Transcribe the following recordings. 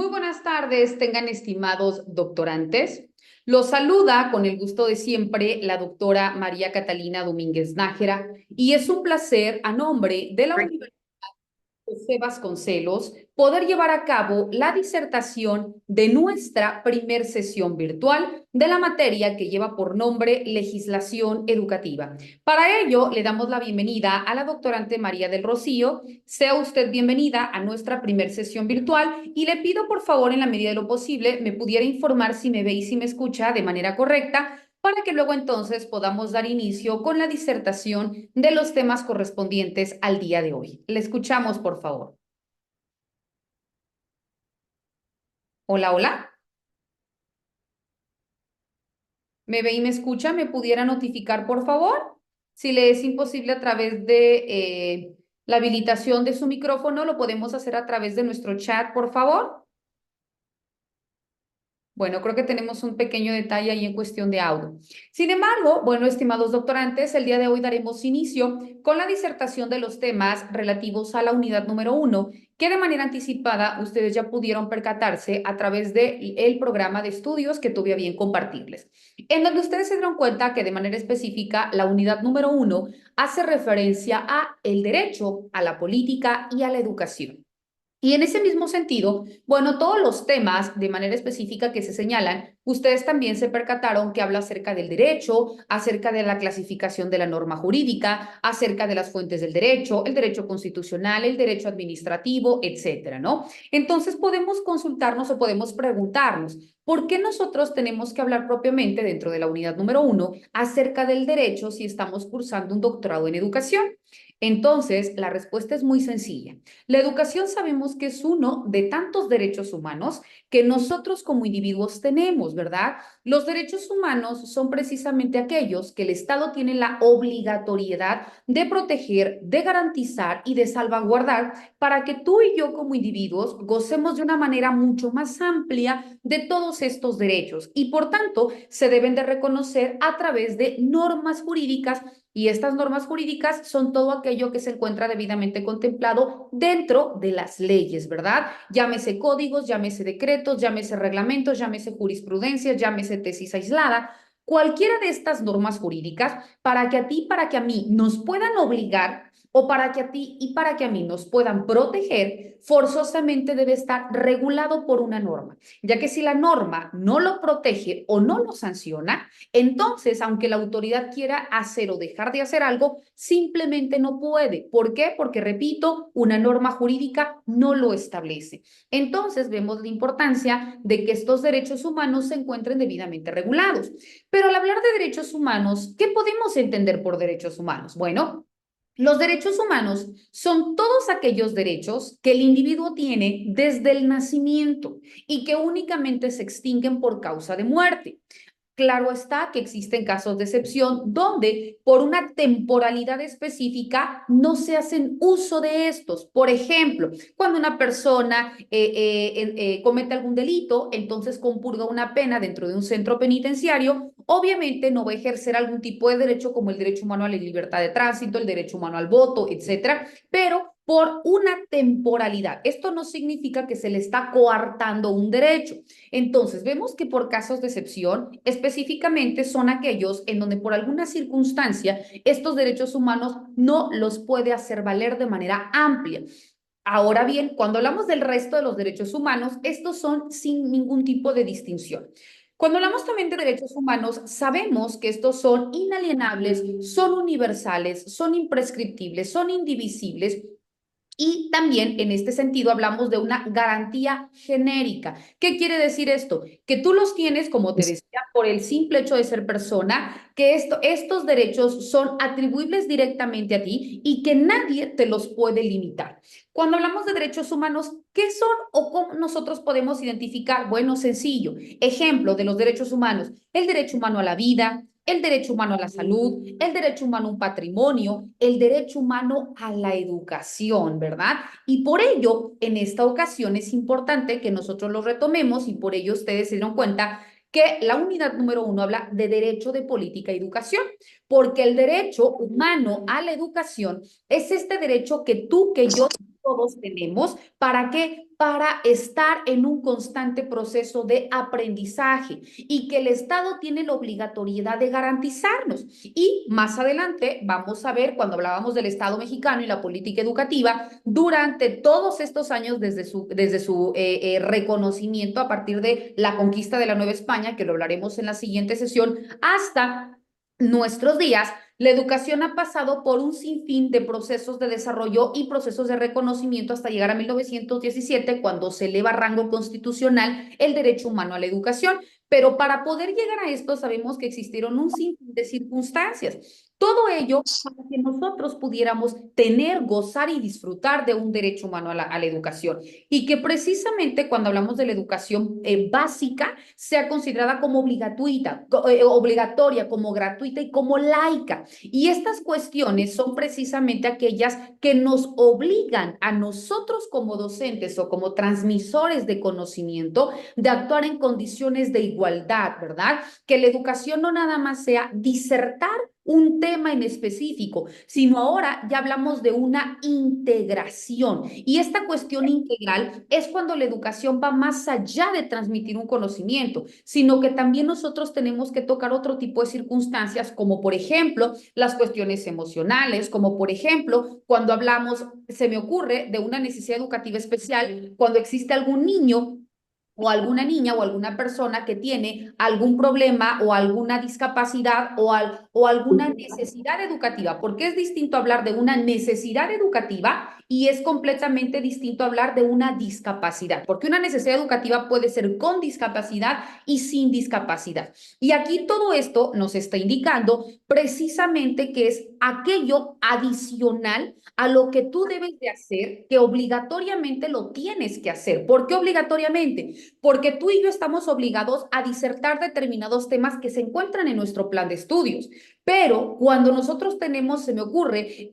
Muy buenas tardes, tengan estimados doctorantes. Los saluda con el gusto de siempre la doctora María Catalina Domínguez Nájera y es un placer a nombre de la Universidad José Vasconcelos poder llevar a cabo la disertación de nuestra primer sesión virtual de la materia que lleva por nombre Legislación Educativa. Para ello, le damos la bienvenida a la doctorante María del Rocío. Sea usted bienvenida a nuestra primer sesión virtual y le pido por favor, en la medida de lo posible, me pudiera informar si me ve y si me escucha de manera correcta, para que luego entonces podamos dar inicio con la disertación de los temas correspondientes al día de hoy. Le escuchamos, por favor. Hola, hola. ¿Me ve y me escucha? ¿Me pudiera notificar, por favor? Si le es imposible a través de la habilitación de su micrófono, lo podemos hacer a través de nuestro chat, por favor. Bueno, creo que tenemos un pequeño detalle ahí en cuestión de audio. Sin embargo, bueno, estimados doctorantes, el día de hoy daremos inicio con la disertación de los temas relativos a la unidad número 1, que de manera anticipada ustedes ya pudieron percatarse a través del programa de estudios que tuve a bien compartirles, en donde ustedes se dieron cuenta que de manera específica la unidad número 1 hace referencia a el derecho, a la política y a la educación. Y en ese mismo sentido, bueno, todos los temas de manera específica que se señalan, ustedes también se percataron que habla acerca del derecho, acerca de la clasificación de la norma jurídica, acerca de las fuentes del derecho, el derecho constitucional, el derecho administrativo, etcétera, ¿no? Entonces podemos consultarnos o podemos preguntarnos, ¿por qué nosotros tenemos que hablar propiamente dentro de la unidad número 1 acerca del derecho si estamos cursando un doctorado en educación? Entonces, la respuesta es muy sencilla. La educación sabemos que es uno de tantos derechos humanos que nosotros como individuos tenemos, ¿verdad? Los derechos humanos son precisamente aquellos que el Estado tiene la obligatoriedad de proteger, de garantizar y de salvaguardar para que tú y yo como individuos gocemos de una manera mucho más amplia de todos estos derechos y por tanto se deben de reconocer a través de normas jurídicas, y estas normas jurídicas son todo aquello que se encuentra debidamente contemplado dentro de las leyes, ¿verdad? Llámese códigos, llámese decretos, llámese reglamentos, llámese jurisprudencia, llámese tesis aislada. Cualquiera de estas normas jurídicas, para que a ti, para que a mí nos puedan obligar o para que a ti y para que a mí nos puedan proteger, forzosamente debe estar regulado por una norma, ya que si la norma no lo protege o no lo sanciona, entonces, aunque la autoridad quiera hacer o dejar de hacer algo, simplemente no puede. ¿Por qué? Porque, repito, una norma jurídica no lo establece. Entonces, vemos la importancia de que estos derechos humanos se encuentren debidamente regulados. Pero al hablar de derechos humanos, ¿qué podemos entender por derechos humanos? Bueno, los derechos humanos son todos aquellos derechos que el individuo tiene desde el nacimiento y que únicamente se extinguen por causa de muerte. Claro está que existen casos de excepción donde por una temporalidad específica no se hacen uso de estos. Por ejemplo, cuando una persona comete algún delito, entonces compurga una pena dentro de un centro penitenciario, obviamente no va a ejercer algún tipo de derecho como el derecho humano a la libertad de tránsito, el derecho humano al voto, etcétera, pero por una temporalidad. Esto no significa que se le está coartando un derecho. Entonces, vemos que por casos de excepción, específicamente son aquellos en donde por alguna circunstancia estos derechos humanos no los puede hacer valer de manera amplia. Ahora bien, cuando hablamos del resto de los derechos humanos, estos son sin ningún tipo de distinción. Cuando hablamos también de derechos humanos, sabemos que estos son inalienables, son universales, son imprescriptibles, son indivisibles y también en este sentido hablamos de una garantía genérica. ¿Qué quiere decir esto? Que tú los tienes, como te decía, por el simple hecho de ser persona, que estos derechos son atribuibles directamente a ti y que nadie te los puede limitar. Cuando hablamos de derechos humanos, ¿qué son o cómo nosotros podemos identificar? Bueno, sencillo. Ejemplo de los derechos humanos: el derecho humano a la vida, el derecho humano a la salud, el derecho humano a un patrimonio, el derecho humano a la educación, ¿verdad? Y por ello, en esta ocasión es importante que nosotros lo retomemos y por ello ustedes se dieron cuenta que la unidad número 1 habla de derecho de política y educación, porque el derecho humano a la educación es este derecho que tú, que yo, todos tenemos. ¿Para qué? para estar en un constante proceso de aprendizaje y que el Estado tiene la obligatoriedad de garantizarnos. Y más adelante vamos a ver, cuando hablábamos del Estado mexicano y la política educativa, durante todos estos años desde su reconocimiento a partir de la conquista de la Nueva España, que lo hablaremos en la siguiente sesión, hasta nuestros días, la educación ha pasado por un sinfín de procesos de desarrollo y procesos de reconocimiento hasta llegar a 1917, cuando se eleva a rango constitucional el derecho humano a la educación. Pero para poder llegar a esto, sabemos que existieron un sinfín de circunstancias. Todo ello para que nosotros pudiéramos tener, gozar y disfrutar de un derecho humano a la educación. Y que precisamente cuando hablamos de la educación básica, sea considerada como obligatoria, como gratuita y como laica. Y estas cuestiones son precisamente aquellas que nos obligan a nosotros como docentes o como transmisores de conocimiento de actuar en condiciones de igualdad, ¿verdad? Que la educación no nada más sea disertar un tema en específico, sino ahora ya hablamos de una integración. Y esta cuestión integral es cuando la educación va más allá de transmitir un conocimiento, sino que también nosotros tenemos que tocar otro tipo de circunstancias, como por ejemplo las cuestiones emocionales, como por ejemplo cuando hablamos, se me ocurre, de una necesidad educativa especial, cuando existe algún niño o alguna niña o alguna persona que tiene algún problema o alguna discapacidad o alguna necesidad educativa, porque es distinto hablar de una necesidad educativa y es completamente distinto hablar de una discapacidad, porque una necesidad educativa puede ser con discapacidad y sin discapacidad. Y aquí todo esto nos está indicando precisamente que es aquello adicional a lo que tú debes de hacer, que obligatoriamente lo tienes que hacer. ¿Por qué obligatoriamente? Porque tú y yo estamos obligados a disertar determinados temas que se encuentran en nuestro plan de estudios. Pero cuando nosotros tenemos, se me ocurre,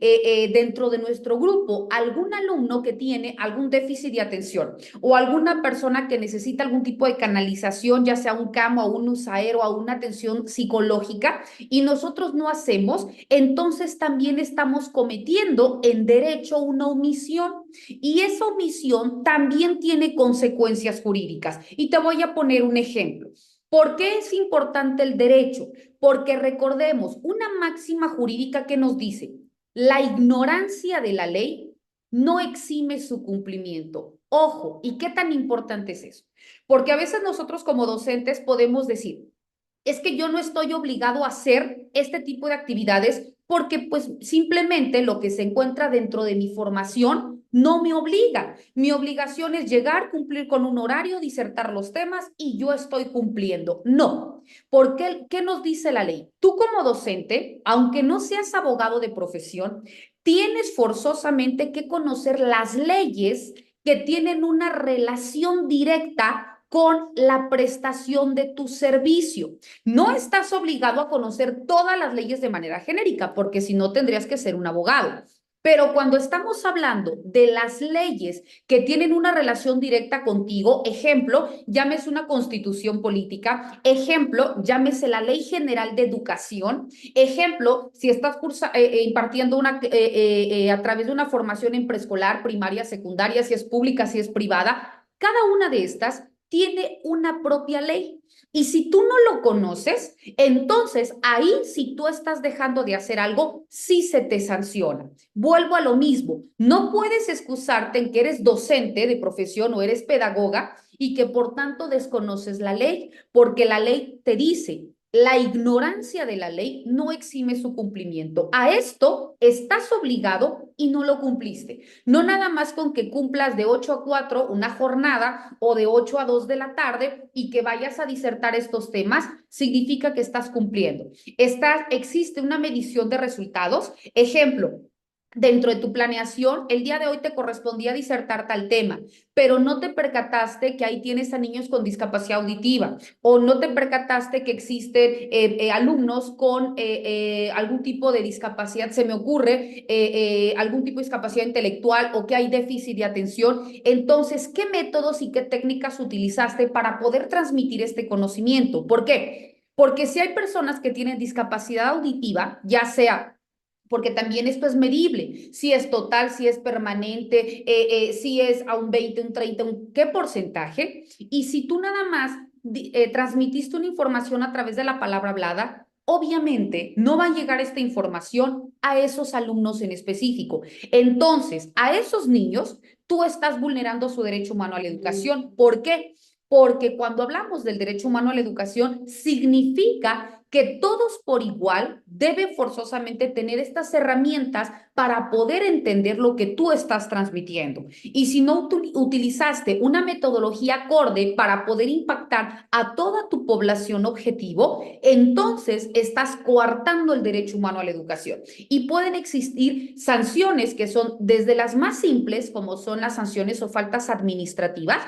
dentro de nuestro grupo, algún alumno que tiene algún déficit de atención o alguna persona que necesita algún tipo de canalización, ya sea un camo o un usaero o una atención psicológica, y nosotros no hacemos, entonces también estamos cometiendo en derecho una omisión. Y esa omisión también tiene consecuencias jurídicas. Y te voy a poner un ejemplo. ¿Por qué es importante el derecho? Porque recordemos una máxima jurídica que nos dice, la ignorancia de la ley no exime su cumplimiento. Ojo, ¿y qué tan importante es eso? Porque a veces nosotros como docentes podemos decir, es que yo no estoy obligado a hacer este tipo de actividades porque pues simplemente lo que se encuentra dentro de mi formación no me obliga. Mi obligación es llegar, cumplir con un horario, disertar los temas y yo estoy cumpliendo. No, porque ¿qué nos dice la ley? Tú como docente, aunque no seas abogado de profesión, tienes forzosamente que conocer las leyes que tienen una relación directa con la prestación de tu servicio. No estás obligado a conocer todas las leyes de manera genérica, porque si no tendrías que ser un abogado. Pero cuando estamos hablando de las leyes que tienen una relación directa contigo, ejemplo, llámese una constitución política, ejemplo, llámese la Ley General de Educación, ejemplo, si estás impartiendo a través de una formación en preescolar, primaria, secundaria, si es pública, si es privada, cada una de estas tiene una propia ley. Y si tú no lo conoces, entonces ahí si tú estás dejando de hacer algo, sí se te sanciona. Vuelvo a lo mismo, no puedes excusarte en que eres docente de profesión o eres pedagoga y que por tanto desconoces la ley, porque la ley te dice, la ignorancia de la ley no exime su cumplimiento. A esto estás obligado y no lo cumpliste. No nada más con que cumplas de 8 a 4 una jornada o de 8 a 2 de la tarde y que vayas a disertar estos temas, significa que estás cumpliendo. Existe una medición de resultados. Ejemplo, dentro de tu planeación, el día de hoy te correspondía disertar tal tema, pero no te percataste que ahí tienes a niños con discapacidad auditiva o no te percataste que existen alumnos con algún tipo de discapacidad, se me ocurre, algún tipo de discapacidad intelectual o que hay déficit de atención. Entonces, ¿qué métodos y qué técnicas utilizaste para poder transmitir este conocimiento? ¿Por qué? Porque si hay personas que tienen discapacidad auditiva, ya sea porque también esto es medible, si es total, si es permanente, si es a un 20, un 30, ¿qué porcentaje? Y si tú nada más transmitiste una información a través de la palabra hablada, obviamente no va a llegar esta información a esos alumnos en específico. Entonces, a esos niños, tú estás vulnerando su derecho humano a la educación. ¿Por qué? Porque cuando hablamos del derecho humano a la educación, significa que todos por igual deben forzosamente tener estas herramientas para poder entender lo que tú estás transmitiendo. Y si no utilizaste una metodología acorde para poder impactar a toda tu población objetivo, entonces estás coartando el derecho humano a la educación. Y pueden existir sanciones que son desde las más simples, como son las sanciones o faltas administrativas,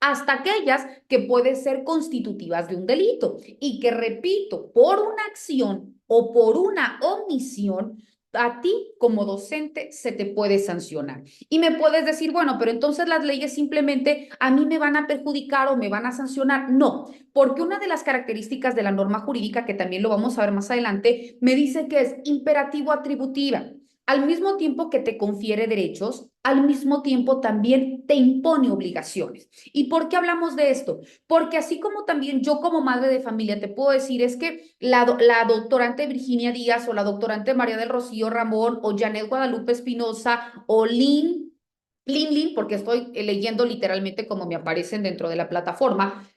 hasta aquellas que pueden ser constitutivas de un delito y que, repito, por una acción o por una omisión, a ti como docente se te puede sancionar. Y me puedes decir, bueno, pero entonces las leyes simplemente a mí me van a perjudicar o me van a sancionar. No, porque una de las características de la norma jurídica, que también lo vamos a ver más adelante, me dice que es imperativo atributiva. Al mismo tiempo que te confiere derechos, al mismo tiempo también te impone obligaciones. ¿Y por qué hablamos de esto? Porque así como también yo como madre de familia te puedo decir es que la doctorante Virginia Díaz o la doctorante María del Rocío Ramón o Janet Guadalupe Espinosa o Lin, porque estoy leyendo literalmente como me aparecen dentro de la plataforma,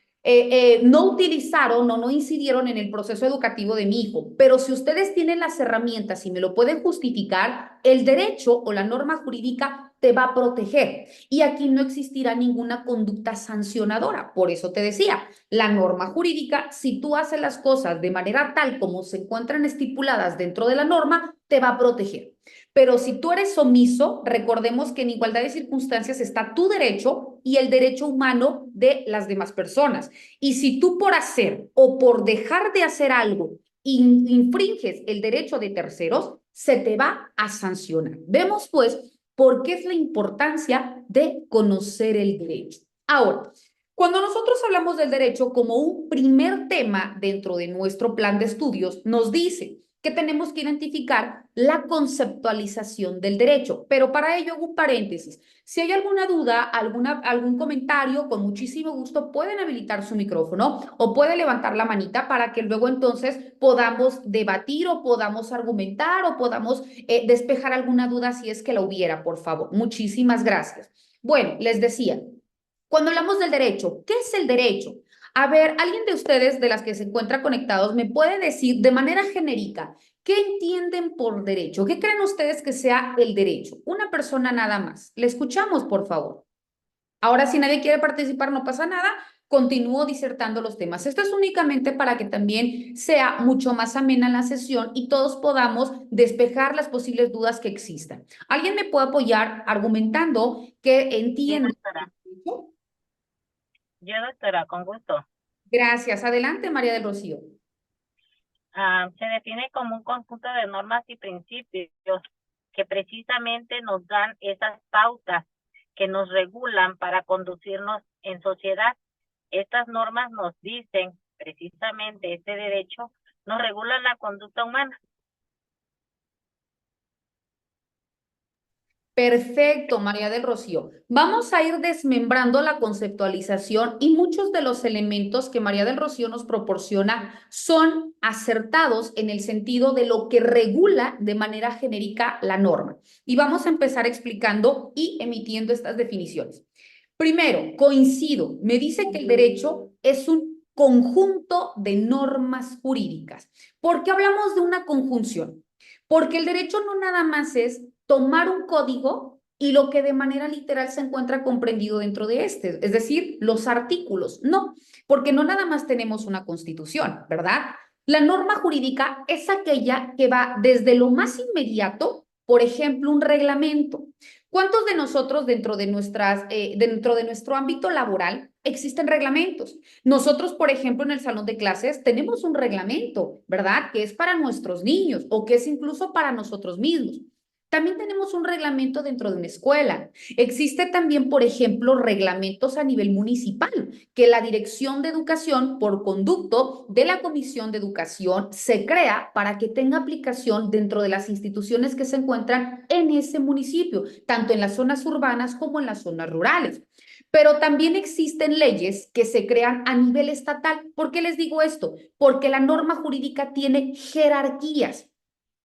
no utilizaron o no incidieron en el proceso educativo de mi hijo, pero si ustedes tienen las herramientas y me lo pueden justificar, el derecho o la norma jurídica te va a proteger y aquí no existirá ninguna conducta sancionadora. Por eso te decía, la norma jurídica, si tú haces las cosas de manera tal como se encuentran estipuladas dentro de la norma, te va a proteger. Pero si tú eres omiso, recordemos que en igualdad de circunstancias está tu derecho y el derecho humano de las demás personas. Y si tú por hacer o por dejar de hacer algo infringes el derecho de terceros, se te va a sancionar. Vemos pues por qué es la importancia de conocer el derecho. Ahora, cuando nosotros hablamos del derecho como un primer tema dentro de nuestro plan de estudios, nos dice que tenemos que identificar la conceptualización del derecho. Pero para ello hago un paréntesis. Si hay alguna duda, algún comentario, con muchísimo gusto pueden habilitar su micrófono o pueden levantar la manita para que luego entonces podamos debatir o podamos argumentar o podamos despejar alguna duda si es que la hubiera, por favor. Muchísimas gracias. Bueno, les decía, cuando hablamos del derecho, ¿qué es el derecho? A ver, alguien de ustedes, de las que se encuentran conectados, me puede decir de manera genérica, ¿qué entienden por derecho? ¿Qué creen ustedes que sea el derecho? Una persona nada más. Le escuchamos, por favor. Ahora, si nadie quiere participar, no pasa nada. Continúo disertando los temas. Esto es únicamente para que también sea mucho más amena la sesión y todos podamos despejar las posibles dudas que existan. ¿Alguien me puede apoyar argumentando que Yo, entiende? doctora. Yo, doctora, con gusto. Gracias. Adelante, María del Rocío. Se define como un conjunto de normas y principios que precisamente nos dan esas pautas que nos regulan para conducirnos en sociedad. Estas normas nos dicen precisamente este derecho, nos regulan la conducta humana. Perfecto, María del Rocío. Vamos a ir desmembrando la conceptualización y muchos de los elementos que María del Rocío nos proporciona son acertados en el sentido de lo que regula de manera genérica la norma. Y vamos a empezar explicando y emitiendo estas definiciones. Primero, coincido. Me dice que el derecho es un conjunto de normas jurídicas. ¿Por qué hablamos de una conjunción? Porque el derecho no nada más es tomar un código y lo que de manera literal se encuentra comprendido dentro de este, es decir, los artículos. No, porque no nada más tenemos una constitución, ¿verdad? La norma jurídica es aquella que va desde lo más inmediato, por ejemplo, un reglamento. ¿Cuántos de nosotros dentro de nuestro ámbito laboral existen reglamentos? Nosotros, por ejemplo, en el salón de clases tenemos un reglamento, ¿verdad? Que es para nuestros niños o que es incluso para nosotros mismos. También tenemos un reglamento dentro de una escuela. Existe también, por ejemplo, reglamentos a nivel municipal, que la Dirección de Educación, por conducto de la Comisión de Educación, se crea para que tenga aplicación dentro de las instituciones que se encuentran en ese municipio, tanto en las zonas urbanas como en las zonas rurales. Pero también existen leyes que se crean a nivel estatal. ¿Por qué les digo esto? Porque la norma jurídica tiene jerarquías.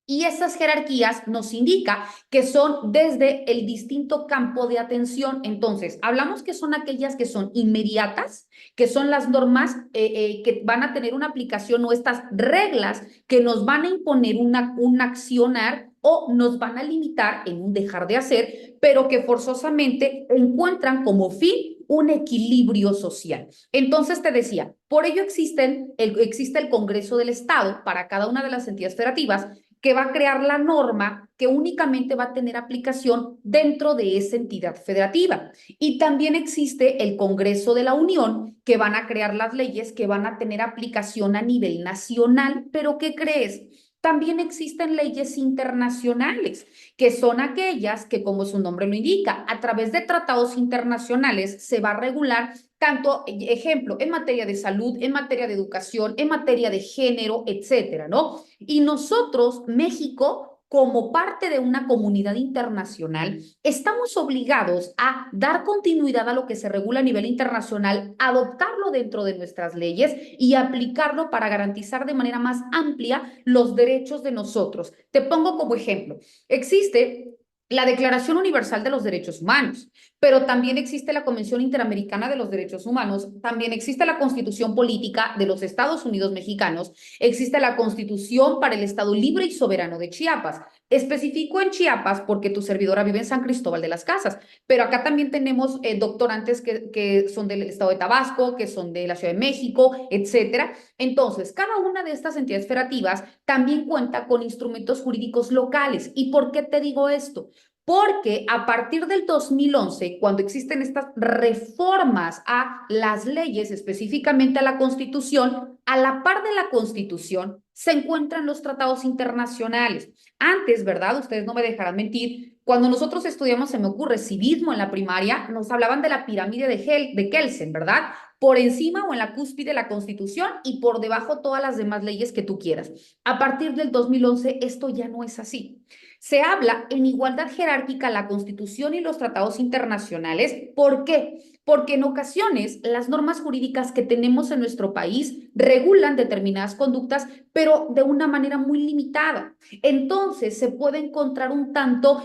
Y esas jerarquías nos indica que son desde el distinto campo de atención. Entonces, hablamos que son aquellas que son inmediatas, que son las normas que van a tener una aplicación o estas reglas que nos van a imponer un accionar o nos van a limitar en un dejar de hacer, pero que forzosamente encuentran como fin un equilibrio social. Entonces te decía, por ello existe el Congreso del Estado para cada una de las entidades federativas que va a crear la norma que únicamente va a tener aplicación dentro de esa entidad federativa. Y también existe el Congreso de la Unión, que van a crear las leyes que van a tener aplicación a nivel nacional. Pero ¿qué crees? También existen leyes internacionales, que son aquellas que, como su nombre lo indica, a través de tratados internacionales se va a regular tanto, ejemplo, en materia de salud, en materia de educación, en materia de género, etcétera, ¿no? Y nosotros, México, como parte de una comunidad internacional, estamos obligados a dar continuidad a lo que se regula a nivel internacional, adoptarlo dentro de nuestras leyes y aplicarlo para garantizar de manera más amplia los derechos de nosotros. Te pongo como ejemplo, existe la Declaración Universal de los Derechos Humanos, pero también existe la Convención Interamericana de los Derechos Humanos, también existe la Constitución Política de los Estados Unidos Mexicanos, existe la Constitución para el Estado Libre y Soberano de Chiapas. Especifico en Chiapas porque tu servidora vive en San Cristóbal de las Casas, pero acá también tenemos doctorantes que son del Estado de Tabasco, que son de la Ciudad de México, etcétera. Entonces, cada una de estas entidades federativas también cuenta con instrumentos jurídicos locales. ¿Y por qué te digo esto? Porque a partir del 2011, cuando existen estas reformas a las leyes, específicamente a la Constitución, a la par de la Constitución se encuentran los tratados internacionales. Antes, ¿verdad? Ustedes no me dejarán mentir, cuando nosotros estudiamos, se me ocurre, civismo en la primaria, nos hablaban de la pirámide de Kelsen, ¿verdad? Por encima o en la cúspide la Constitución y por debajo todas las demás leyes que tú quieras. A partir del 2011, esto ya no es así. Se habla en igualdad jerárquica la Constitución y los tratados internacionales. ¿Por qué? Porque en ocasiones las normas jurídicas que tenemos en nuestro país regulan determinadas conductas, pero de una manera muy limitada. Entonces se puede encontrar un tanto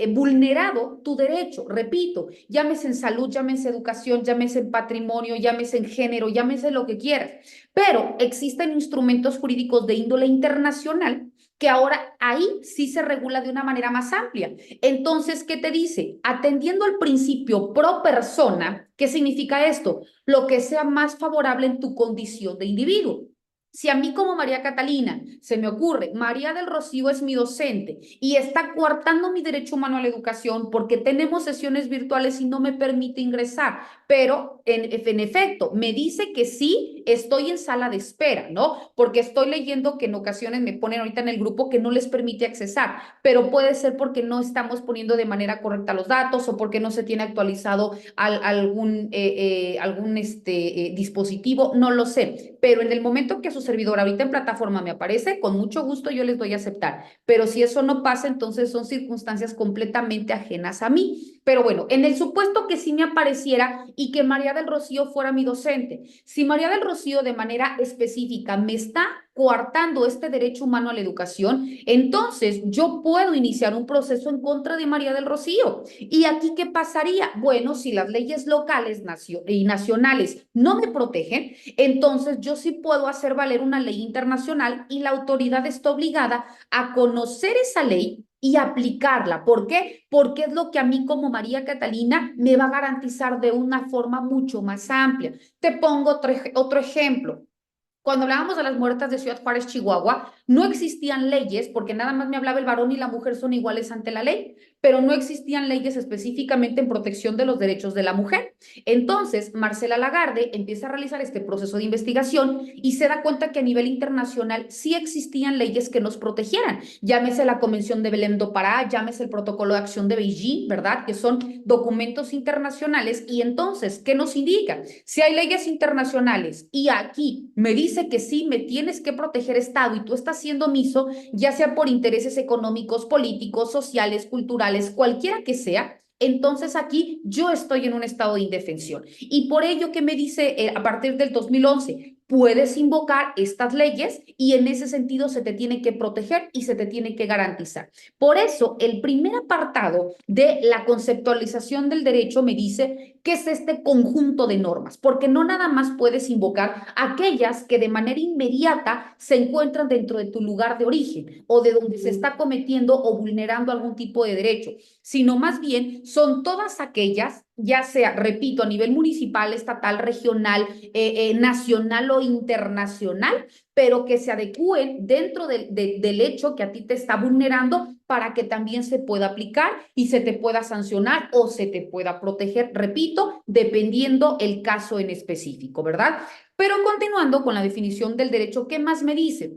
vulnerado tu derecho, repito, llámese en salud, llámese en educación, llámese en patrimonio, llámese en género, llámese lo que quieras, pero existen instrumentos jurídicos de índole internacional que ahora ahí sí se regula de una manera más amplia. Entonces, ¿qué te dice? Atendiendo al principio pro persona, ¿qué significa esto? Lo que sea más favorable en tu condición de individuo. Si a mí como María Catalina se me ocurre, María del Rocío es mi docente y está coartando mi derecho humano a la educación porque tenemos sesiones virtuales y no me permite ingresar, pero en efecto me dice que sí estoy en sala de espera, ¿no? Porque estoy leyendo que en ocasiones me ponen ahorita en el grupo que no les permite accesar, pero puede ser porque no estamos poniendo de manera correcta los datos o porque no se tiene actualizado algún dispositivo, no lo sé, pero en el momento que su servidor ahorita en plataforma me aparece, con mucho gusto yo les doy a aceptar, pero si eso no pasa, entonces son circunstancias completamente ajenas a mí. Pero bueno, en el supuesto que sí me apareciera y que María del Rocío fuera mi docente, si María del Rocío de manera específica me está coartando este derecho humano a la educación, entonces yo puedo iniciar un proceso en contra de María del Rocío. ¿Y aquí qué pasaría? Bueno, si las leyes locales y nacionales no me protegen, entonces yo sí puedo hacer valer una ley internacional y la autoridad está obligada a conocer esa ley y aplicarla. ¿Por qué? Porque es lo que a mí como María Catalina me va a garantizar de una forma mucho más amplia. Te pongo otro ejemplo. Cuando hablábamos de las muertas de Ciudad Juárez, Chihuahua, no existían leyes, porque nada más me hablaba el varón y la mujer son iguales ante la ley, pero no existían leyes específicamente en protección de los derechos de la mujer. Entonces, Marcela Lagarde empieza a realizar este proceso de investigación y se da cuenta que a nivel internacional sí existían leyes que nos protegieran. Llámese la Convención de Belém do Pará, llámese el Protocolo de Acción de Beijing, ¿verdad? Que son documentos internacionales. Y entonces, ¿qué nos indica? Si hay leyes internacionales y aquí me dice que sí, me tienes que proteger Estado y tú estás siendo omiso, ya sea por intereses económicos, políticos, sociales, culturales, cualquiera que sea, entonces aquí yo estoy en un estado de indefensión. Y por ello que me dice a partir del 2011, puedes invocar estas leyes y en ese sentido se te tiene que proteger y se te tiene que garantizar. Por eso, el primer apartado de la conceptualización del derecho me dice que es este conjunto de normas, porque no nada más puedes invocar aquellas que de manera inmediata se encuentran dentro de tu lugar de origen o de donde se está cometiendo o vulnerando algún tipo de derecho, sino más bien son todas aquellas, ya sea, repito, a nivel municipal, estatal, regional, nacional o internacional, pero que se adecúen dentro del hecho que a ti te está vulnerando para que también se pueda aplicar y se te pueda sancionar o se te pueda proteger, repito, dependiendo el caso en específico, ¿verdad? Pero continuando con la definición del derecho, ¿qué más me dice?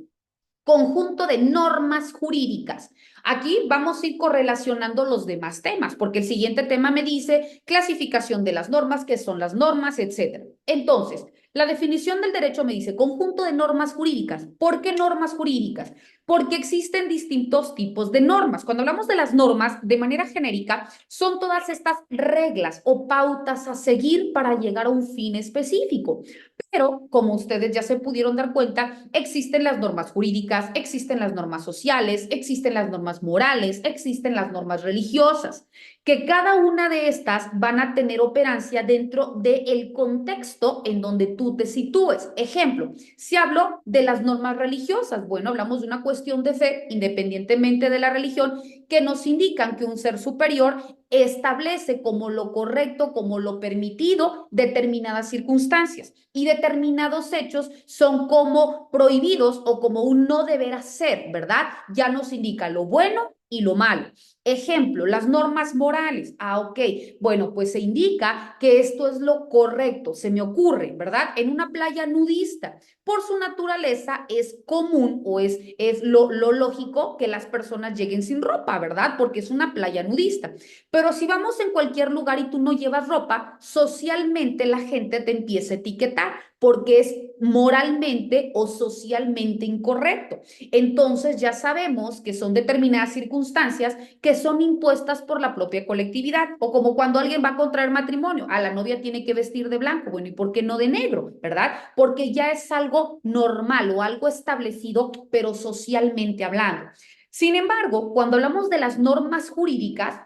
Conjunto de normas jurídicas. Aquí vamos a ir correlacionando los demás temas, porque el siguiente tema me dice clasificación de las normas, qué son las normas, etcétera. Entonces, la definición del derecho me dice conjunto de normas jurídicas. ¿Por qué normas jurídicas? Porque existen distintos tipos de normas. Cuando hablamos de las normas, de manera genérica, son todas estas reglas o pautas a seguir para llegar a un fin específico. Pero, como ustedes ya se pudieron dar cuenta, existen las normas jurídicas, existen las normas sociales, existen las normas morales, existen las normas religiosas, que cada una de estas van a tener operancia dentro del contexto en donde tú te sitúes. Ejemplo, si hablo de las normas religiosas, bueno, hablamos de una cuestión de fe, independientemente de la religión, que nos indican que un ser superior establece como lo correcto, como lo permitido, determinadas circunstancias y determinados hechos son como prohibidos o como un no deber hacer, ¿verdad? Ya nos indica lo bueno y lo malo. Ejemplo, las normas morales. Ah, ok. Bueno, pues se indica que esto es lo correcto. Se me ocurre, ¿verdad? En una playa nudista, por su naturaleza es común o es lo lógico que las personas lleguen sin ropa, ¿verdad? Porque es una playa nudista. Pero si vamos en cualquier lugar y tú no llevas ropa, socialmente la gente te empieza a etiquetar porque es moralmente o socialmente incorrecto. Entonces ya sabemos que son determinadas circunstancias que son impuestas por la propia colectividad, o como cuando alguien va a contraer matrimonio, a la novia tiene que vestir de blanco, bueno, ¿y por qué no de negro? ¿Verdad? Porque ya es algo normal o algo establecido, pero socialmente hablando. Sin embargo, cuando hablamos de las normas jurídicas,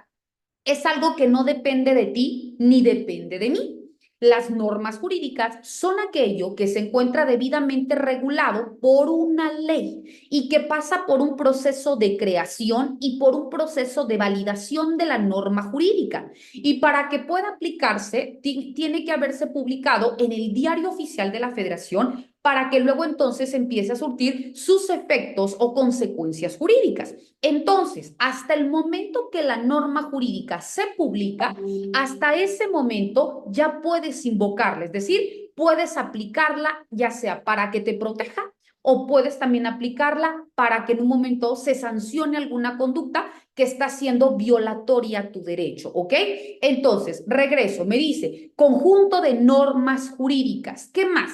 es algo que no depende de ti ni depende de mí. Las normas jurídicas son aquello que se encuentra debidamente regulado por una ley y que pasa por un proceso de creación y por un proceso de validación de la norma jurídica. Y para que pueda aplicarse, tiene que haberse publicado en el Diario Oficial de la Federación para que luego entonces empiece a surtir sus efectos o consecuencias jurídicas. Entonces, hasta el momento que la norma jurídica se publica, hasta ese momento ya puedes invocarla, es decir, puedes aplicarla ya sea para que te proteja o puedes también aplicarla para que en un momento se sancione alguna conducta que está siendo violatoria a tu derecho, ¿ok? Entonces, regreso, me dice, conjunto de normas jurídicas. ¿Qué más?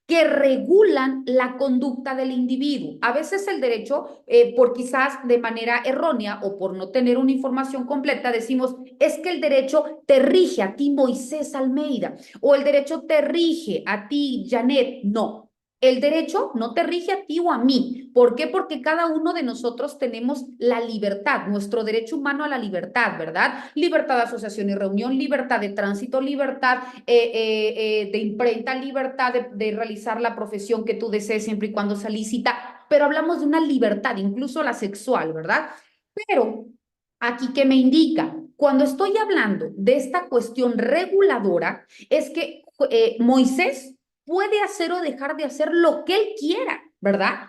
Que regulan la conducta del individuo. A veces el derecho, por quizás de manera errónea o por no tener una información completa, decimos, es que el derecho te rige a ti, Moisés Almeida, o el derecho te rige a ti, Janet. No, el derecho no te rige a ti o a mí. ¿Por qué? Porque cada uno de nosotros tenemos la libertad, nuestro derecho humano a la libertad, ¿verdad? Libertad de asociación y reunión, libertad de tránsito, libertad de imprenta, libertad de realizar la profesión que tú desees siempre y cuando sea lícita. Pero hablamos de una libertad, incluso la sexual, ¿verdad? Pero aquí, ¿qué me indica? Cuando estoy hablando de esta cuestión reguladora, es que Moisés puede hacer o dejar de hacer lo que él quiera, ¿verdad?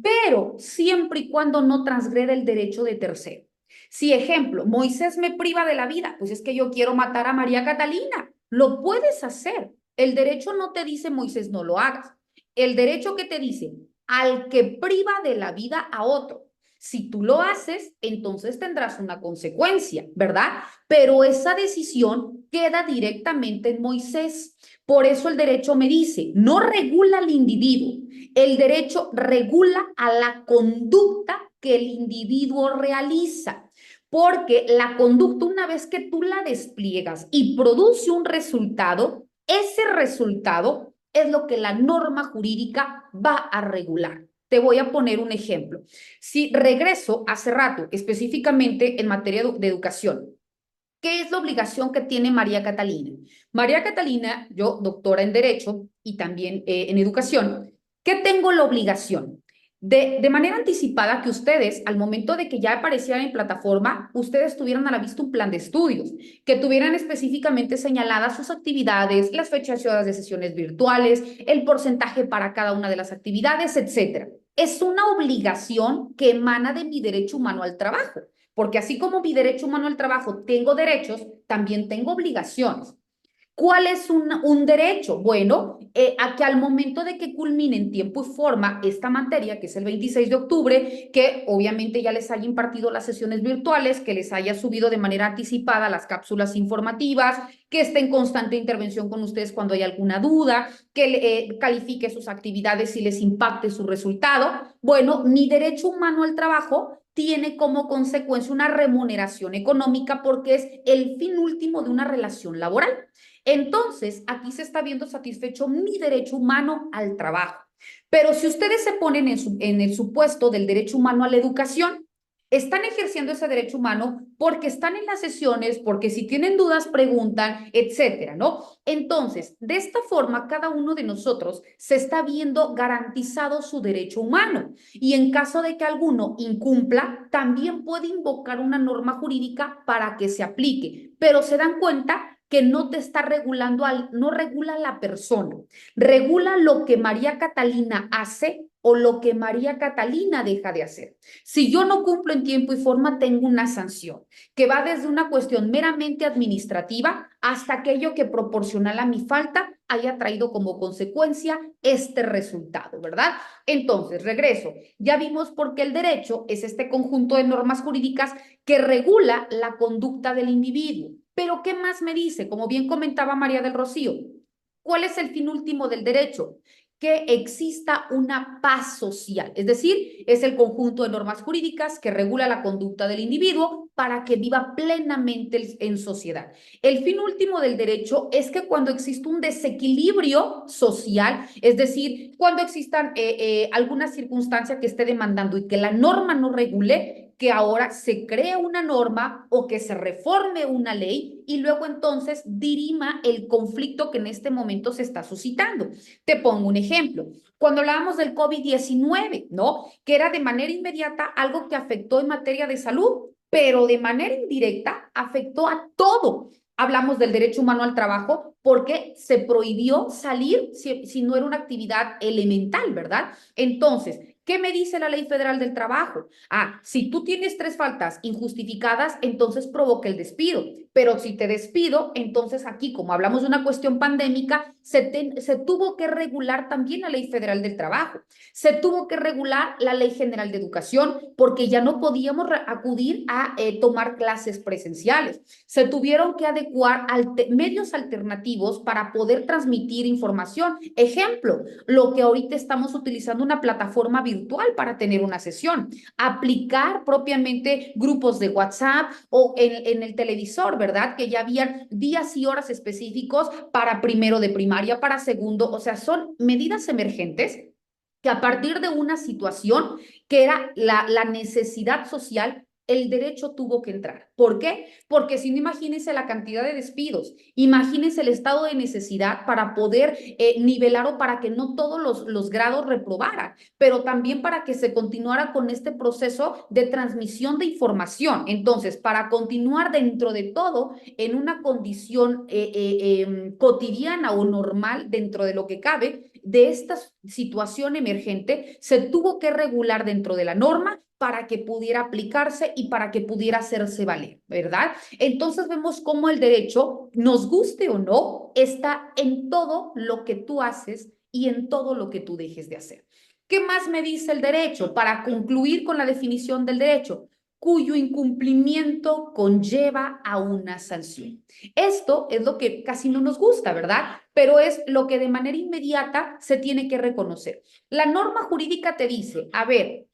Pero siempre y cuando no transgreda el derecho de tercero. Si, ejemplo, Moisés me priva de la vida, pues es que yo quiero matar a María Catalina. Lo puedes hacer. El derecho no te dice, Moisés, no lo hagas. El derecho que te dice, al que priva de la vida a otro. Si tú lo haces, entonces tendrás una consecuencia, ¿verdad? Pero esa decisión queda directamente en Moisés. Por eso el derecho me dice, no regula al individuo, el derecho regula a la conducta que el individuo realiza. Porque la conducta, una vez que tú la despliegas y produce un resultado, ese resultado es lo que la norma jurídica va a regular. Te voy a poner un ejemplo. Si regreso hace rato, específicamente en materia de educación, ¿qué es la obligación que tiene María Catalina? María Catalina, yo doctora en Derecho y también en Educación, ¿qué tengo la obligación? De manera anticipada que ustedes, al momento de que ya aparecieran en plataforma, ustedes tuvieran a la vista un plan de estudios, que tuvieran específicamente señaladas sus actividades, las fechas y horas de sesiones virtuales, el porcentaje para cada una de las actividades, etcétera. Es una obligación que emana de mi derecho humano al trabajo. Porque así como mi derecho humano al trabajo tengo derechos, también tengo obligaciones. ¿Cuál es un derecho? Bueno, a que al momento de que culmine en tiempo y forma esta materia, que es el 26 de octubre, que obviamente ya les haya impartido las sesiones virtuales, que les haya subido de manera anticipada las cápsulas informativas, que esté en constante intervención con ustedes cuando hay alguna duda, que califique sus actividades y les impacte su resultado. Bueno, mi derecho humano al trabajo tiene como consecuencia una remuneración económica porque es el fin último de una relación laboral. Entonces, aquí se está viendo satisfecho mi derecho humano al trabajo. Pero si ustedes se ponen en el supuesto del derecho humano a la educación, están ejerciendo ese derecho humano porque están en las sesiones, porque si tienen dudas preguntan, etcétera, ¿no? Entonces, de esta forma, cada uno de nosotros se está viendo garantizado su derecho humano y en caso de que alguno incumpla, también puede invocar una norma jurídica para que se aplique, pero se dan cuenta que no te está regulando, no regula a la persona, regula lo que María Catalina hace o lo que María Catalina deja de hacer. Si yo no cumplo en tiempo y forma, tengo una sanción que va desde una cuestión meramente administrativa hasta aquello que proporcional a mi falta haya traído como consecuencia este resultado, ¿verdad? Entonces, regreso. Ya vimos por qué el derecho es este conjunto de normas jurídicas que regula la conducta del individuo. Pero, ¿qué más me dice? Como bien comentaba María del Rocío, ¿cuál es el fin último del derecho? Que exista una paz social, es decir, es el conjunto de normas jurídicas que regula la conducta del individuo para que viva plenamente en sociedad. El fin último del derecho es que cuando existe un desequilibrio social, es decir, cuando existan alguna circunstancia que esté demandando y que la norma no regule, que ahora se cree una norma o que se reforme una ley y luego entonces dirima el conflicto que en este momento se está suscitando. Te pongo un ejemplo. Cuando hablábamos del COVID-19, ¿no? Que era de manera inmediata algo que afectó en materia de salud, pero de manera indirecta afectó a todo. Hablamos del derecho humano al trabajo porque se prohibió salir si no era una actividad elemental, ¿verdad? Entonces, ¿qué me dice la Ley Federal del Trabajo? Ah, si tú tienes 3 faltas injustificadas, entonces provoca el despido. Pero si te despido, entonces aquí, como hablamos de una cuestión pandémica, se tuvo que regular también la Ley Federal del Trabajo. Se tuvo que regular la Ley General de Educación porque ya no podíamos acudir a tomar clases presenciales. Se tuvieron que adecuar medios alternativos para poder transmitir información. Ejemplo, lo que ahorita estamos utilizando una plataforma virtual para tener una sesión, aplicar propiamente grupos de WhatsApp o en el televisor, ¿verdad? Que ya habían días y horas específicos para primero de primaria, para segundo, o sea, son medidas emergentes que a partir de una situación que era la necesidad social el derecho tuvo que entrar. ¿Por qué? Porque si no, imagínense la cantidad de despidos, imagínense el estado de necesidad para poder nivelar o para que no todos los grados reprobaran, pero también para que se continuara con este proceso de transmisión de información. Entonces, para continuar dentro de todo en una condición cotidiana o normal dentro de lo que cabe, de esta situación emergente, se tuvo que regular dentro de la norma para que pudiera aplicarse y para que pudiera hacerse valer, ¿verdad? Entonces vemos cómo el derecho, nos guste o no, está en todo lo que tú haces y en todo lo que tú dejes de hacer. ¿Qué más me dice el derecho? Para concluir con la definición del derecho, cuyo incumplimiento conlleva a una sanción. Esto es lo que casi no nos gusta, ¿verdad? Pero es lo que de manera inmediata se tiene que reconocer. La norma jurídica te dice, a ver,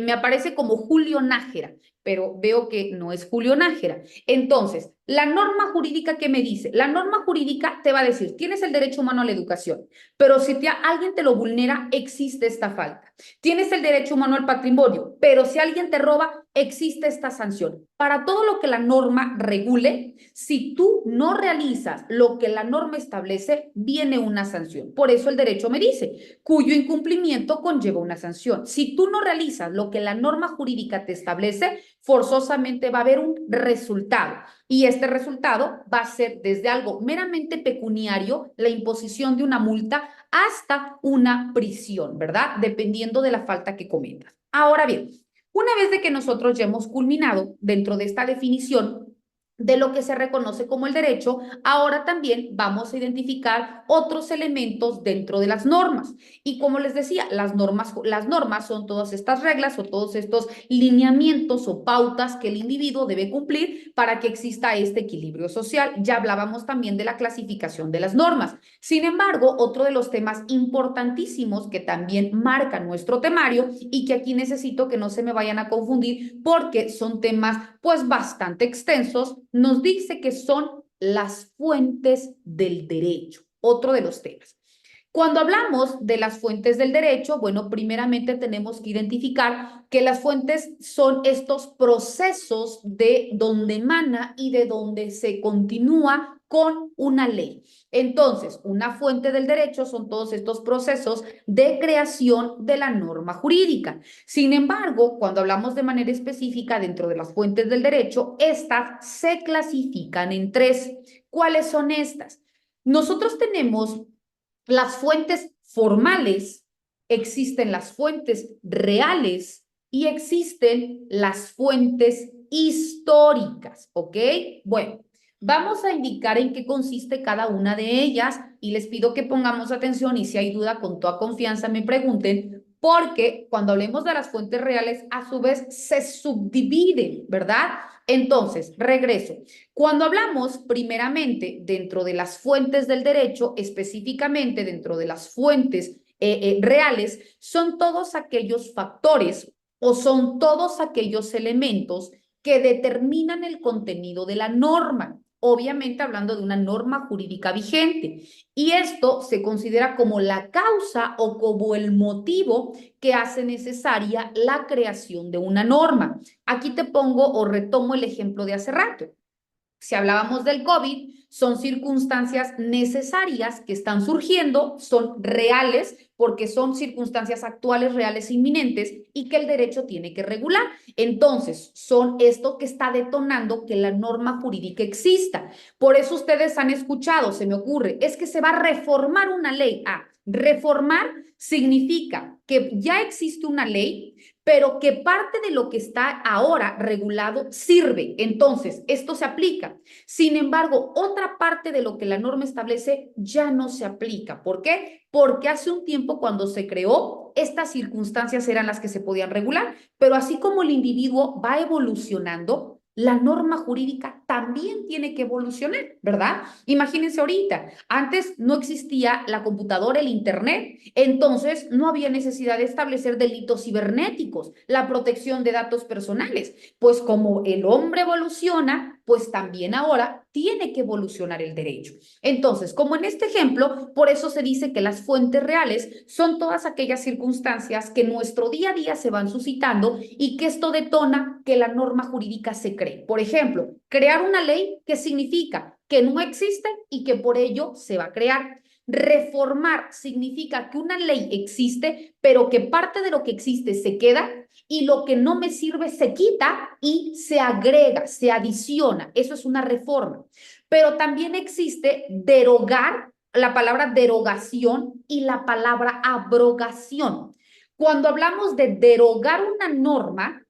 me aparece como Julio Nájera, pero veo que no es Julio Nájera. Entonces, la norma jurídica, ¿qué me dice? La norma jurídica te va a decir, tienes el derecho humano a la educación, pero si alguien te lo vulnera, existe esta falta. Tienes el derecho humano al patrimonio, pero si alguien te roba, existe esta sanción. Para todo lo que la norma regule, si tú no realizas lo que la norma establece, viene una sanción. Por eso el derecho me dice, cuyo incumplimiento conlleva una sanción. Si tú no realizas lo que la norma jurídica te establece, forzosamente va a haber un resultado. Y este resultado va a ser desde algo meramente pecuniario, la imposición de una multa, hasta una prisión, ¿verdad? Dependiendo de la falta que cometas. Ahora bien, una vez de que nosotros ya hemos culminado dentro de esta definición de lo que se reconoce como el derecho, ahora también vamos a identificar otros elementos dentro de las normas. Y como les decía, las normas son todas estas reglas o todos estos lineamientos o pautas que el individuo debe cumplir para que exista este equilibrio social. Ya hablábamos también de la clasificación de las normas. Sin embargo, otro de los temas importantísimos que también marcan nuestro temario y que aquí necesito que no se me vayan a confundir porque son temas pues bastante extensos, nos dice que son las fuentes del derecho, otro de los temas. Cuando hablamos de las fuentes del derecho, bueno, primeramente tenemos que identificar que las fuentes son estos procesos de donde emana y de donde se continúa con una ley. Entonces, una fuente del derecho son todos estos procesos de creación de la norma jurídica. Sin embargo, cuando hablamos de manera específica dentro de las fuentes del derecho, estas se clasifican en tres. ¿Cuáles son estas? Nosotros tenemos las fuentes formales, existen las fuentes reales y existen las fuentes históricas, ¿ok? Bueno, vamos a indicar en qué consiste cada una de ellas y les pido que pongamos atención y si hay duda, con toda confianza me pregunten, porque cuando hablemos de las fuentes reales, a su vez se subdividen, ¿verdad? Entonces, regreso. Cuando hablamos primeramente dentro de las fuentes del derecho, específicamente dentro de las fuentes reales, son todos aquellos factores o son todos aquellos elementos que determinan el contenido de la norma, obviamente hablando de una norma jurídica vigente. Y esto se considera como la causa o como el motivo que hace necesaria la creación de una norma. Aquí te pongo o retomo el ejemplo de hace rato. Si hablábamos del COVID, son circunstancias necesarias que están surgiendo, son reales porque son circunstancias actuales, reales e inminentes y que el derecho tiene que regular. Entonces, son esto que está detonando que la norma jurídica exista. Por eso ustedes han escuchado, se me ocurre, es que se va a reformar una ley. Reformar significa que ya existe una ley, pero que parte de lo que está ahora regulado sirve. Entonces, esto se aplica. Sin embargo, otra parte de lo que la norma establece ya no se aplica. ¿Por qué? Porque hace un tiempo cuando se creó, estas circunstancias eran las que se podían regular, pero así como el individuo va evolucionando, la norma jurídica también tiene que evolucionar, ¿verdad? Imagínense ahorita, antes no existía la computadora, el internet, entonces no había necesidad de establecer delitos cibernéticos, la protección de datos personales, pues como el hombre evoluciona, pues también ahora tiene que evolucionar el derecho. Entonces, como en este ejemplo, por eso se dice que las fuentes reales son todas aquellas circunstancias que en nuestro día a día se van suscitando y que esto detona que la norma jurídica se cree. Por ejemplo, crear una ley que significa que no existe y que por ello se va a crear. Reformar significa que una ley existe, pero que parte de lo que existe se queda y lo que no me sirve se quita y se agrega, se adiciona. Eso es una reforma. Pero también existe derogar, la palabra derogación y la palabra abrogación. Cuando hablamos de derogar una norma,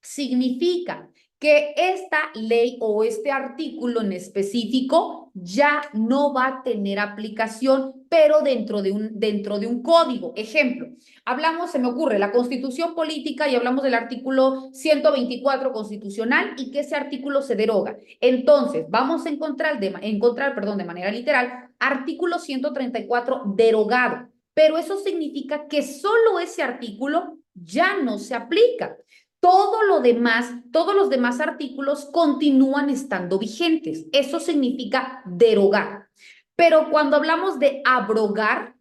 significa que esta ley o este artículo en específico ya no va a tener aplicación, pero dentro de un código. Ejemplo, hablamos, se me ocurre, la Constitución Política y hablamos del artículo 124 constitucional y que ese artículo se deroga. Entonces, vamos a encontrar, de manera literal, artículo 134 derogado, pero eso significa que solo ese artículo ya no se aplica. Todo lo demás, todos los demás artículos continúan estando vigentes. Eso significa derogar. Pero cuando hablamos de abrogar,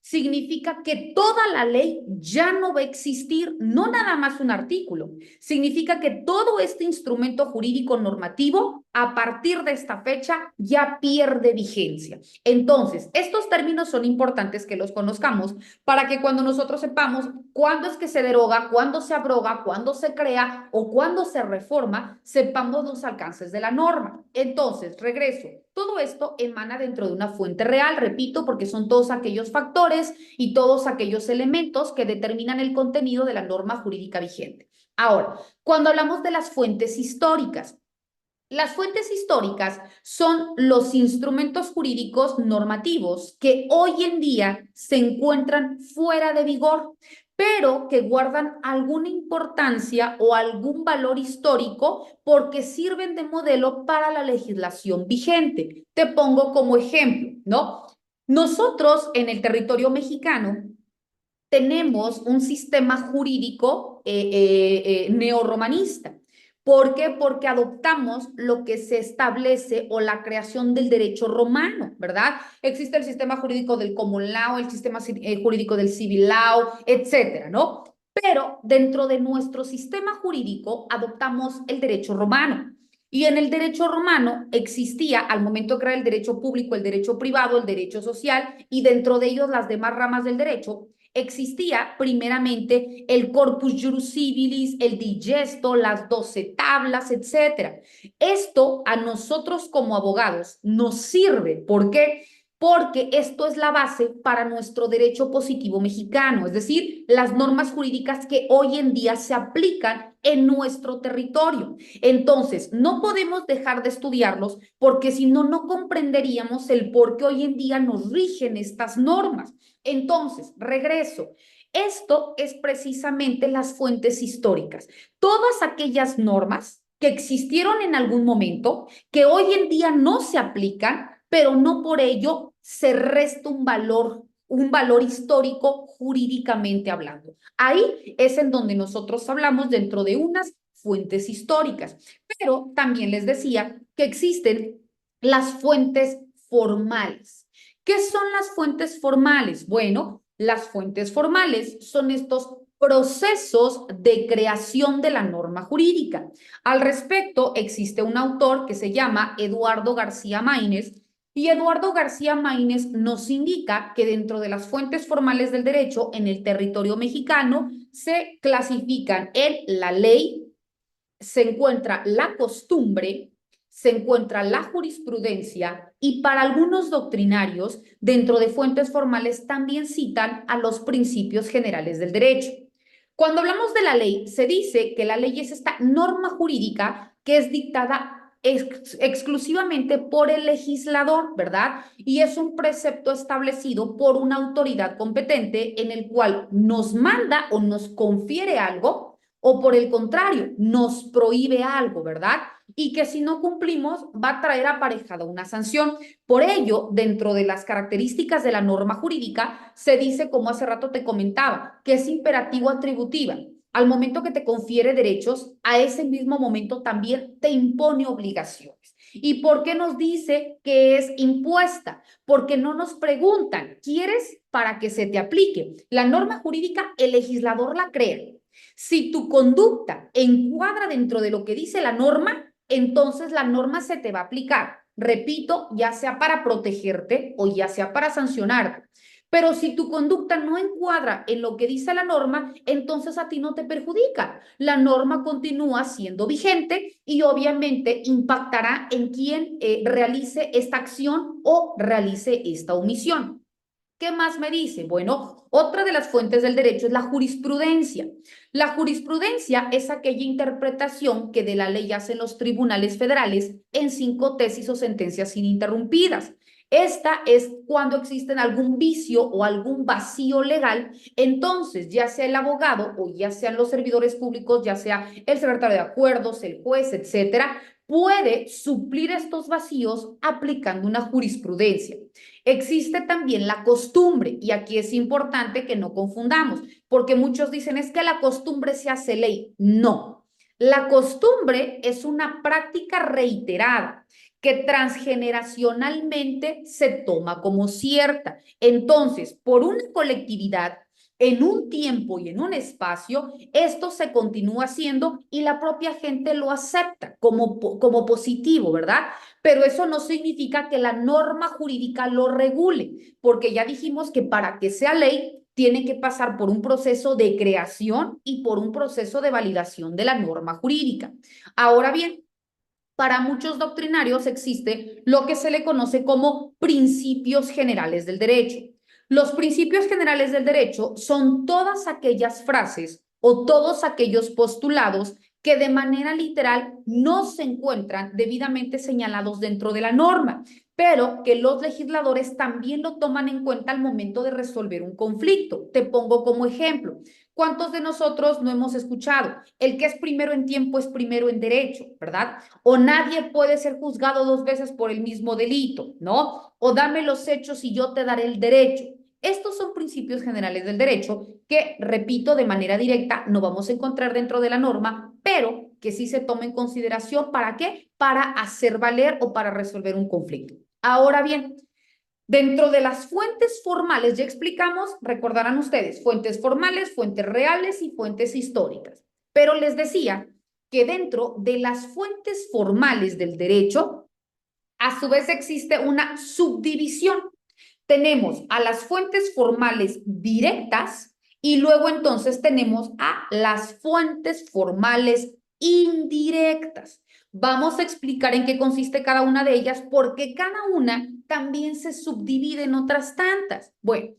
significa que toda la ley ya no va a existir, no nada más un artículo. Significa que todo este instrumento jurídico normativo, a partir de esta fecha, ya pierde vigencia. Entonces, estos términos son importantes que los conozcamos para que cuando nosotros sepamos cuándo es que se deroga, cuándo se abroga, cuándo se crea o cuándo se reforma, sepamos los alcances de la norma. Entonces, regreso. Todo esto emana dentro de una fuente real, repito, porque son todos aquellos factores y todos aquellos elementos que determinan el contenido de la norma jurídica vigente. Ahora, cuando hablamos de las fuentes históricas, las fuentes históricas son los instrumentos jurídicos normativos que hoy en día se encuentran fuera de vigor, pero que guardan alguna importancia o algún valor histórico porque sirven de modelo para la legislación vigente. Te pongo como ejemplo, ¿no? Nosotros en el territorio mexicano tenemos un sistema jurídico neorromanista. ¿Por qué? Porque adoptamos lo que se establece o la creación del derecho romano, ¿verdad? Existe el sistema jurídico del common law, el sistema jurídico del civil law, etcétera, ¿no? Pero dentro de nuestro sistema jurídico adoptamos el derecho romano. Y en el derecho romano existía, al momento de crear el derecho público, el derecho privado, el derecho social, y dentro de ellos las demás ramas del derecho, existía primeramente el corpus juris civilis, el digesto, las 12 tablas, etcétera. Esto a nosotros como abogados nos sirve. ¿Por qué? Porque esto es la base para nuestro derecho positivo mexicano, es decir, las normas jurídicas que hoy en día se aplican en nuestro territorio. Entonces, no podemos dejar de estudiarlos porque si no, no comprenderíamos el por qué hoy en día nos rigen estas normas. Entonces, regreso. Esto es precisamente las fuentes históricas. Todas aquellas normas que existieron en algún momento, que hoy en día no se aplican, pero no por ello se resta un valor histórico jurídicamente hablando. Ahí es en donde nosotros hablamos dentro de unas fuentes históricas. Pero también les decía que existen las fuentes formales. ¿Qué son las fuentes formales? Bueno, las fuentes formales son estos procesos de creación de la norma jurídica. Al respecto, existe un autor que se llama Eduardo García Maínez, y Eduardo García Maínez nos indica que dentro de las fuentes formales del derecho en el territorio mexicano se clasifican en la ley, se encuentra la costumbre, se encuentra la jurisprudencia y para algunos doctrinarios dentro de fuentes formales también citan a los principios generales del derecho. Cuando hablamos de la ley, se dice que la ley es esta norma jurídica que es dictada exclusivamente por el legislador, ¿verdad? Y es un precepto establecido por una autoridad competente en el cual nos manda o nos confiere algo o por el contrario, nos prohíbe algo, ¿verdad? Y que si no cumplimos va a traer aparejada una sanción. Por ello, dentro de las características de la norma jurídica, se dice, como hace rato te comentaba, que es imperativo atributiva. al momento que te confiere derechos, a ese mismo momento también te impone obligaciones. ¿Y por qué nos dice que es impuesta? Porque no nos preguntan, ¿quieres para que se te aplique? La norma jurídica, el legislador la crea. Si tu conducta encuadra dentro de lo que dice la norma, entonces la norma se te va a aplicar. Repito, ya sea para protegerte o ya sea para sancionarte. Pero si tu conducta no encuadra en lo que dice la norma, entonces a ti no te perjudica. La norma continúa siendo vigente y obviamente impactará en quien realice esta acción o realice esta omisión. ¿Qué más me dice? Bueno, otra de las fuentes del derecho es la jurisprudencia. La jurisprudencia es aquella interpretación que de la ley hacen los tribunales federales en 5 tesis o sentencias ininterrumpidas. Esta es cuando existe algún vicio o algún vacío legal, entonces ya sea el abogado o ya sean los servidores públicos, ya sea el secretario de acuerdos, el juez, etcétera, puede suplir estos vacíos aplicando una jurisprudencia. Existe también la costumbre, y aquí es importante que no confundamos, porque muchos dicen es que la costumbre se hace ley. No, la costumbre es una práctica reiterada que transgeneracionalmente se toma como cierta. Entonces, por una colectividad, en un tiempo y en un espacio, esto se continúa haciendo y la propia gente lo acepta como positivo, ¿verdad? Pero eso no significa que la norma jurídica lo regule, porque ya dijimos que para que sea ley tiene que pasar por un proceso de creación y por un proceso de validación de la norma jurídica. Ahora bien, para muchos doctrinarios existe lo que se le conoce como principios generales del derecho. Los principios generales del derecho son todas aquellas frases o todos aquellos postulados que de manera literal no se encuentran debidamente señalados dentro de la norma, pero que los legisladores también lo toman en cuenta al momento de resolver un conflicto. Te pongo como ejemplo. ¿Cuántos de nosotros no hemos escuchado? El que es primero en tiempo es primero en derecho, ¿verdad? O nadie puede ser juzgado 2 veces por el mismo delito, ¿no? O dame los hechos y yo te daré el derecho. Estos son principios generales del derecho que, repito, de manera directa no vamos a encontrar dentro de la norma, pero que sí se toma en consideración. ¿Para qué? Para hacer valer o para resolver un conflicto. Ahora bien, dentro de las fuentes formales, ya explicamos, recordarán ustedes, fuentes formales, fuentes reales y fuentes históricas. Pero les decía que dentro de las fuentes formales del derecho, a su vez existe una subdivisión. Tenemos a las fuentes formales directas y luego entonces tenemos a las fuentes formales indirectas. Vamos a explicar en qué consiste cada una de ellas porque cada una también se subdivide en otras tantas. Bueno,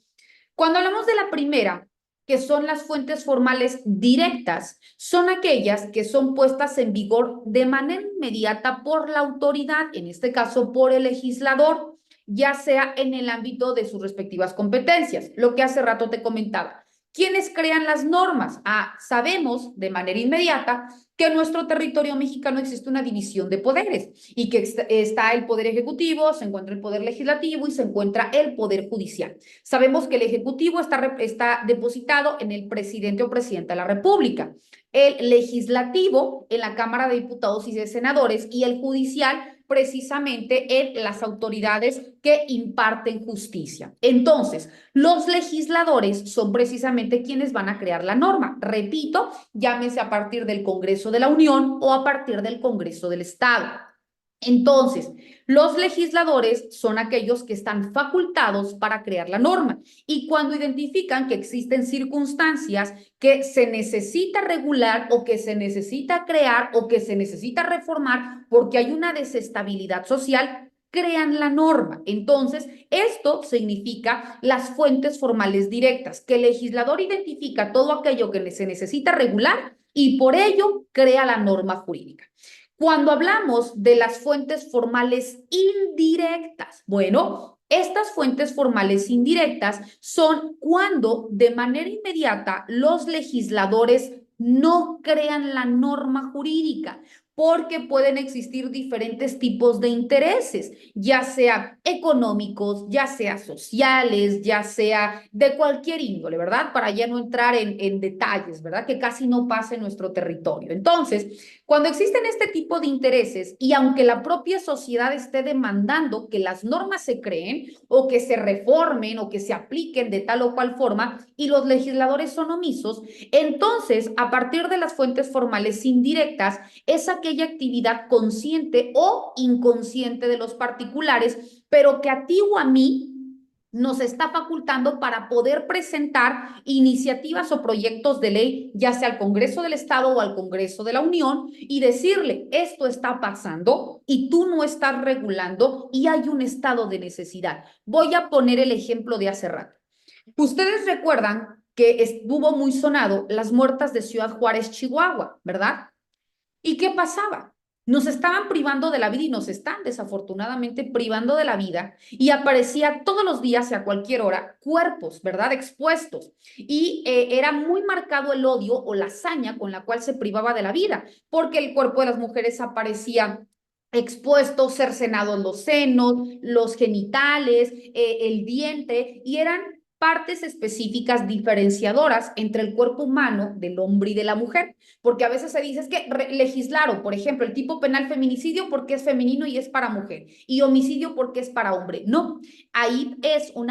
cuando hablamos de la primera, que son las fuentes formales directas, son aquellas que son puestas en vigor de manera inmediata por la autoridad, en este caso por el legislador, ya sea en el ámbito de sus respectivas competencias. Lo que hace rato te comentaba. ¿Quiénes crean las normas? Sabemos de manera inmediata que en nuestro territorio mexicano existe una división de poderes y que está el poder ejecutivo, se encuentra el poder legislativo y se encuentra el poder judicial. Sabemos que el ejecutivo está depositado en el presidente o presidenta de la República, el legislativo en la Cámara de Diputados y de Senadores y el judicial precisamente en las autoridades que imparten justicia. Entonces, los legisladores son precisamente quienes van a crear la norma. Repito, llámese a partir del Congreso de la Unión o a partir del Congreso del Estado. Entonces, los legisladores son aquellos que están facultados para crear la norma y cuando identifican que existen circunstancias que se necesita regular o que se necesita crear o que se necesita reformar porque hay una desestabilidad social, crean la norma. Entonces, esto significa las fuentes formales directas, que el legislador identifica todo aquello que se necesita regular y por ello crea la norma jurídica. Cuando hablamos de las fuentes formales indirectas, bueno, estas fuentes formales indirectas son cuando de manera inmediata los legisladores no crean la norma jurídica, porque pueden existir diferentes tipos de intereses, ya sea económicos, ya sea sociales, ya sea de cualquier índole, ¿verdad? Para ya no entrar en detalles, ¿verdad? Que casi no pasa en nuestro territorio. Entonces, cuando existen este tipo de intereses y aunque la propia sociedad esté demandando que las normas se creen o que se reformen o que se apliquen de tal o cual forma y los legisladores son omisos, entonces, a partir de las fuentes formales indirectas, es aquella actividad consciente o inconsciente de los particulares, pero que a ti o a mí nos está facultando para poder presentar iniciativas o proyectos de ley, ya sea al Congreso del Estado o al Congreso de la Unión, y decirle, esto está pasando y tú no estás regulando y hay un estado de necesidad. Voy a poner el ejemplo de hace rato. Ustedes recuerdan que estuvo muy sonado las muertas de Ciudad Juárez, Chihuahua, ¿verdad? ¿Y qué pasaba? Nos estaban privando de la vida y nos están desafortunadamente privando de la vida y aparecía todos los días y a cualquier hora cuerpos, ¿verdad? Expuestos. Y era muy marcado el odio o la hazaña con la cual se privaba de la vida, porque el cuerpo de las mujeres aparecía expuesto, cercenados los senos, los genitales, el vientre, y eran partes específicas diferenciadoras entre el cuerpo humano del hombre y de la mujer, porque a veces se dice es que legislaron, por ejemplo, el tipo penal feminicidio porque es femenino y es para mujer, y homicidio porque es para hombre. No, ahí es un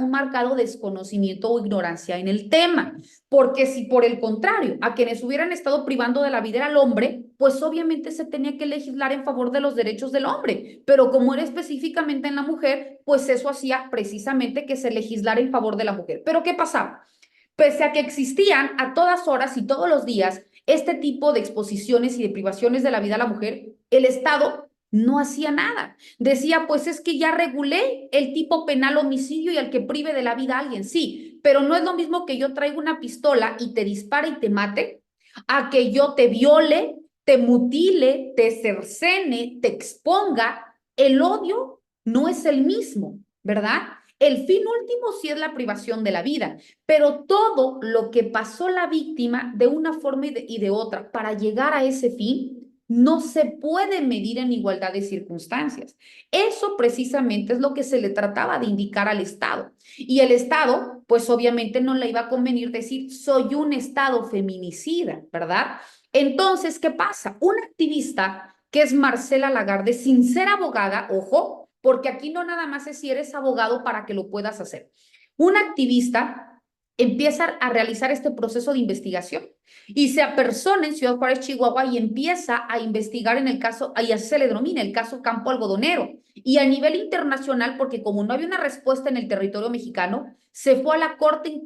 marcado desconocimiento o ignorancia en el tema, porque si por el contrario, a quienes hubieran estado privando de la vida era el hombre, pues obviamente se tenía que legislar en favor de los derechos del hombre, pero como era específicamente en la mujer, pues eso hacía precisamente que se legislara en favor de la mujer. Pero ¿qué pasaba? Pese a que existían a todas horas y todos los días este tipo de exposiciones y de privaciones de la vida a la mujer, el Estado no hacía nada. Decía, pues es que ya regulé el tipo penal homicidio y al que prive de la vida a alguien, sí, pero no es lo mismo que yo traiga una pistola y te dispare y te mate, a que yo te viole, te mutile, te cercene, te exponga. El odio no es el mismo, ¿verdad? El fin último sí es la privación de la vida, pero todo lo que pasó la víctima de una forma y de otra para llegar a ese fin no se puede medir en igualdad de circunstancias. Eso precisamente es lo que se le trataba de indicar al Estado. Y el Estado, pues obviamente no le iba a convenir decir, soy un Estado feminicida, ¿verdad? Entonces, ¿qué pasa? Una activista que es Marcela Lagarde, sin ser abogada, ojo, porque aquí no nada más es si eres abogado para que lo puedas hacer. Un activista empieza a realizar este proceso de investigación y se apersona en Ciudad Juárez, Chihuahua, y empieza a investigar en el caso, y así se le denomina el caso Campo Algodonero. Y a nivel internacional, porque como no había una respuesta en el territorio mexicano, se fue a la corte,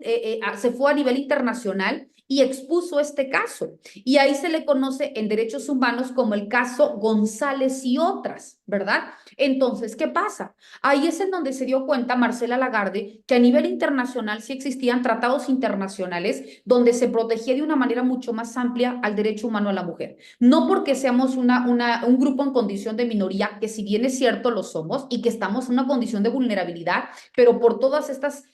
se fue a nivel internacional y expuso este caso. Y ahí se le conoce en derechos humanos como el caso González y otras, ¿verdad? Entonces, ¿qué pasa? Ahí es en donde se dio cuenta Marcela Lagarde que a nivel internacional sí existían tratados internacionales donde se protegía de una manera mucho más amplia al derecho humano a la mujer. No porque seamos un grupo en condición de minoría, que si bien es cierto lo somos y que estamos en una condición de vulnerabilidad, pero por todas estas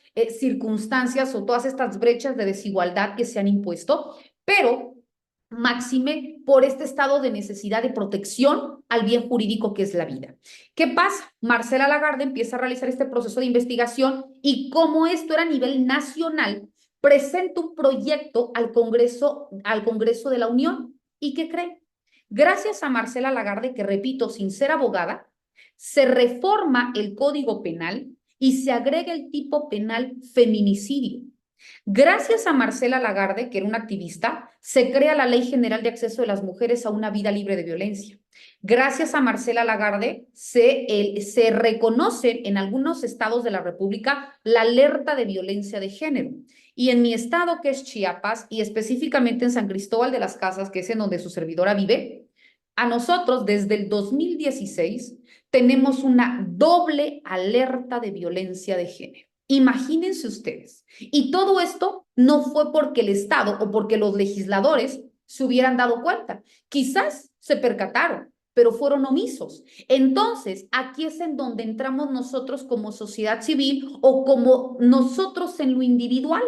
circunstancias o todas estas brechas de desigualdad que se han impuesto, pero máxime por este estado de necesidad de protección al bien jurídico que es la vida. ¿Qué pasa? Marcela Lagarde empieza a realizar este proceso de investigación y como esto era a nivel nacional, presenta un proyecto al Congreso de la Unión. ¿Y qué cree? Gracias a Marcela Lagarde, que repito, sin ser abogada, se reforma el Código Penal y se agrega el tipo penal feminicidio. Gracias a Marcela Lagarde, que era una activista, se crea la Ley General de Acceso de las Mujeres a una Vida Libre de Violencia. Gracias a Marcela Lagarde se reconoce en algunos estados de la República la alerta de violencia de género. Y en mi estado, que es Chiapas, y específicamente en San Cristóbal de las Casas, que es en donde su servidora vive, a nosotros desde el 2016 tenemos una doble alerta de violencia de género. Imagínense ustedes. Y todo esto no fue porque el Estado o porque los legisladores se hubieran dado cuenta. Quizás se percataron, pero fueron omisos. Entonces, aquí es en donde entramos nosotros como sociedad civil o como nosotros en lo individual.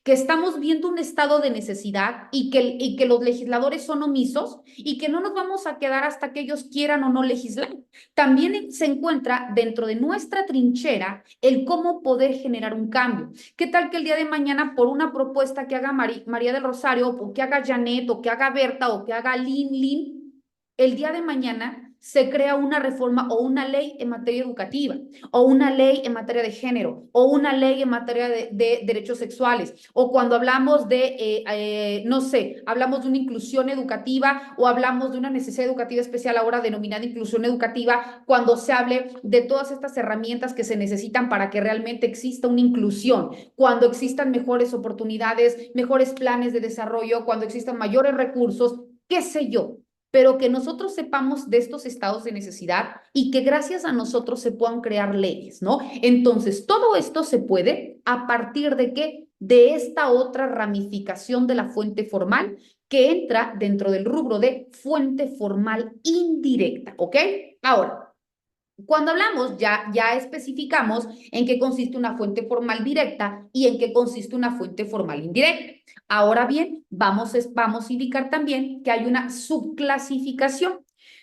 que estamos viendo un estado de necesidad y que los legisladores son omisos y que no nos vamos a quedar hasta que ellos quieran o no legislar. También se encuentra dentro de nuestra trinchera el cómo poder generar un cambio. ¿Qué tal que el día de mañana por una propuesta que haga María del Rosario o que haga Janet o que haga Berta o que haga Lin, el día de mañana se crea una reforma o una ley en materia educativa, o una ley en materia de género, o una ley en materia de derechos sexuales, o cuando hablamos no sé, hablamos de una inclusión educativa o hablamos de una necesidad educativa especial ahora denominada inclusión educativa, cuando se hable de todas estas herramientas que se necesitan para que realmente exista una inclusión, cuando existan mejores oportunidades, mejores planes de desarrollo, cuando existan mayores recursos, qué sé yo, pero que nosotros sepamos de estos estados de necesidad y que gracias a nosotros se puedan crear leyes, ¿no? Entonces, todo esto se puede a partir de qué? De esta otra ramificación de la fuente formal que entra dentro del rubro de fuente formal indirecta, ¿ok? Ahora, cuando hablamos, ya especificamos en qué consiste una fuente formal directa y en qué consiste una fuente formal indirecta. Ahora bien, vamos a indicar también que hay una subclasificación.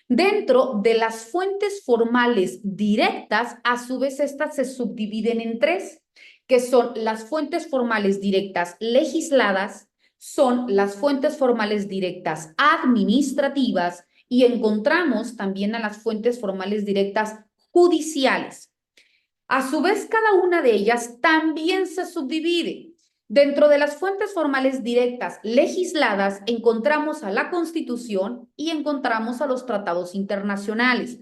Dentro de las fuentes formales directas, a su vez estas se subdividen en tres, que son las fuentes formales directas legisladas, son las fuentes formales directas administrativas y encontramos también a las fuentes formales directas judiciales. A su vez, cada una de ellas también se subdivide. Dentro de las fuentes formales directas legisladas encontramos a la Constitución y encontramos a los tratados internacionales.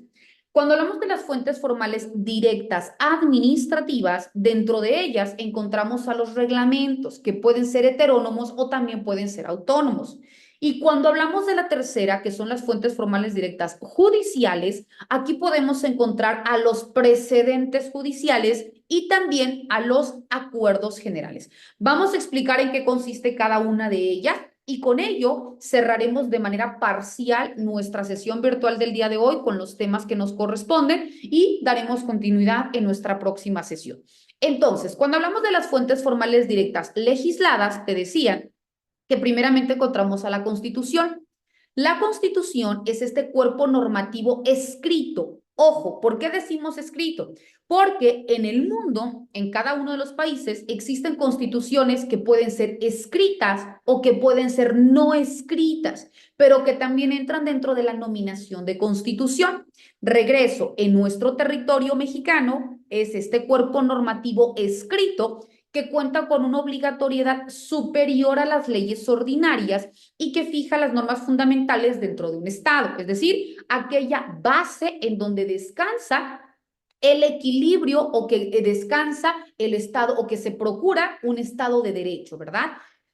Cuando hablamos de las fuentes formales directas administrativas, dentro de ellas encontramos a los reglamentos, que pueden ser heterónomos o también pueden ser autónomos. Y cuando hablamos de la tercera, que son las fuentes formales directas judiciales, aquí podemos encontrar a los precedentes judiciales y también a los acuerdos generales. Vamos a explicar en qué consiste cada una de ellas y con ello cerraremos de manera parcial nuestra sesión virtual del día de hoy con los temas que nos corresponden y daremos continuidad en nuestra próxima sesión. Entonces, cuando hablamos de las fuentes formales directas legisladas, te decía que primeramente encontramos a la Constitución. La Constitución es este cuerpo normativo escrito. Ojo, ¿por qué decimos escrito? Porque en el mundo, en cada uno de los países, existen constituciones que pueden ser escritas o que pueden ser no escritas, pero que también entran dentro de la nominación de constitución. Regreso, en nuestro territorio mexicano es este cuerpo normativo escrito que cuenta con una obligatoriedad superior a las leyes ordinarias y que fija las normas fundamentales dentro de un Estado, es decir, aquella base en donde descansa el equilibrio o que descansa el Estado o que se procura un Estado de derecho, ¿verdad?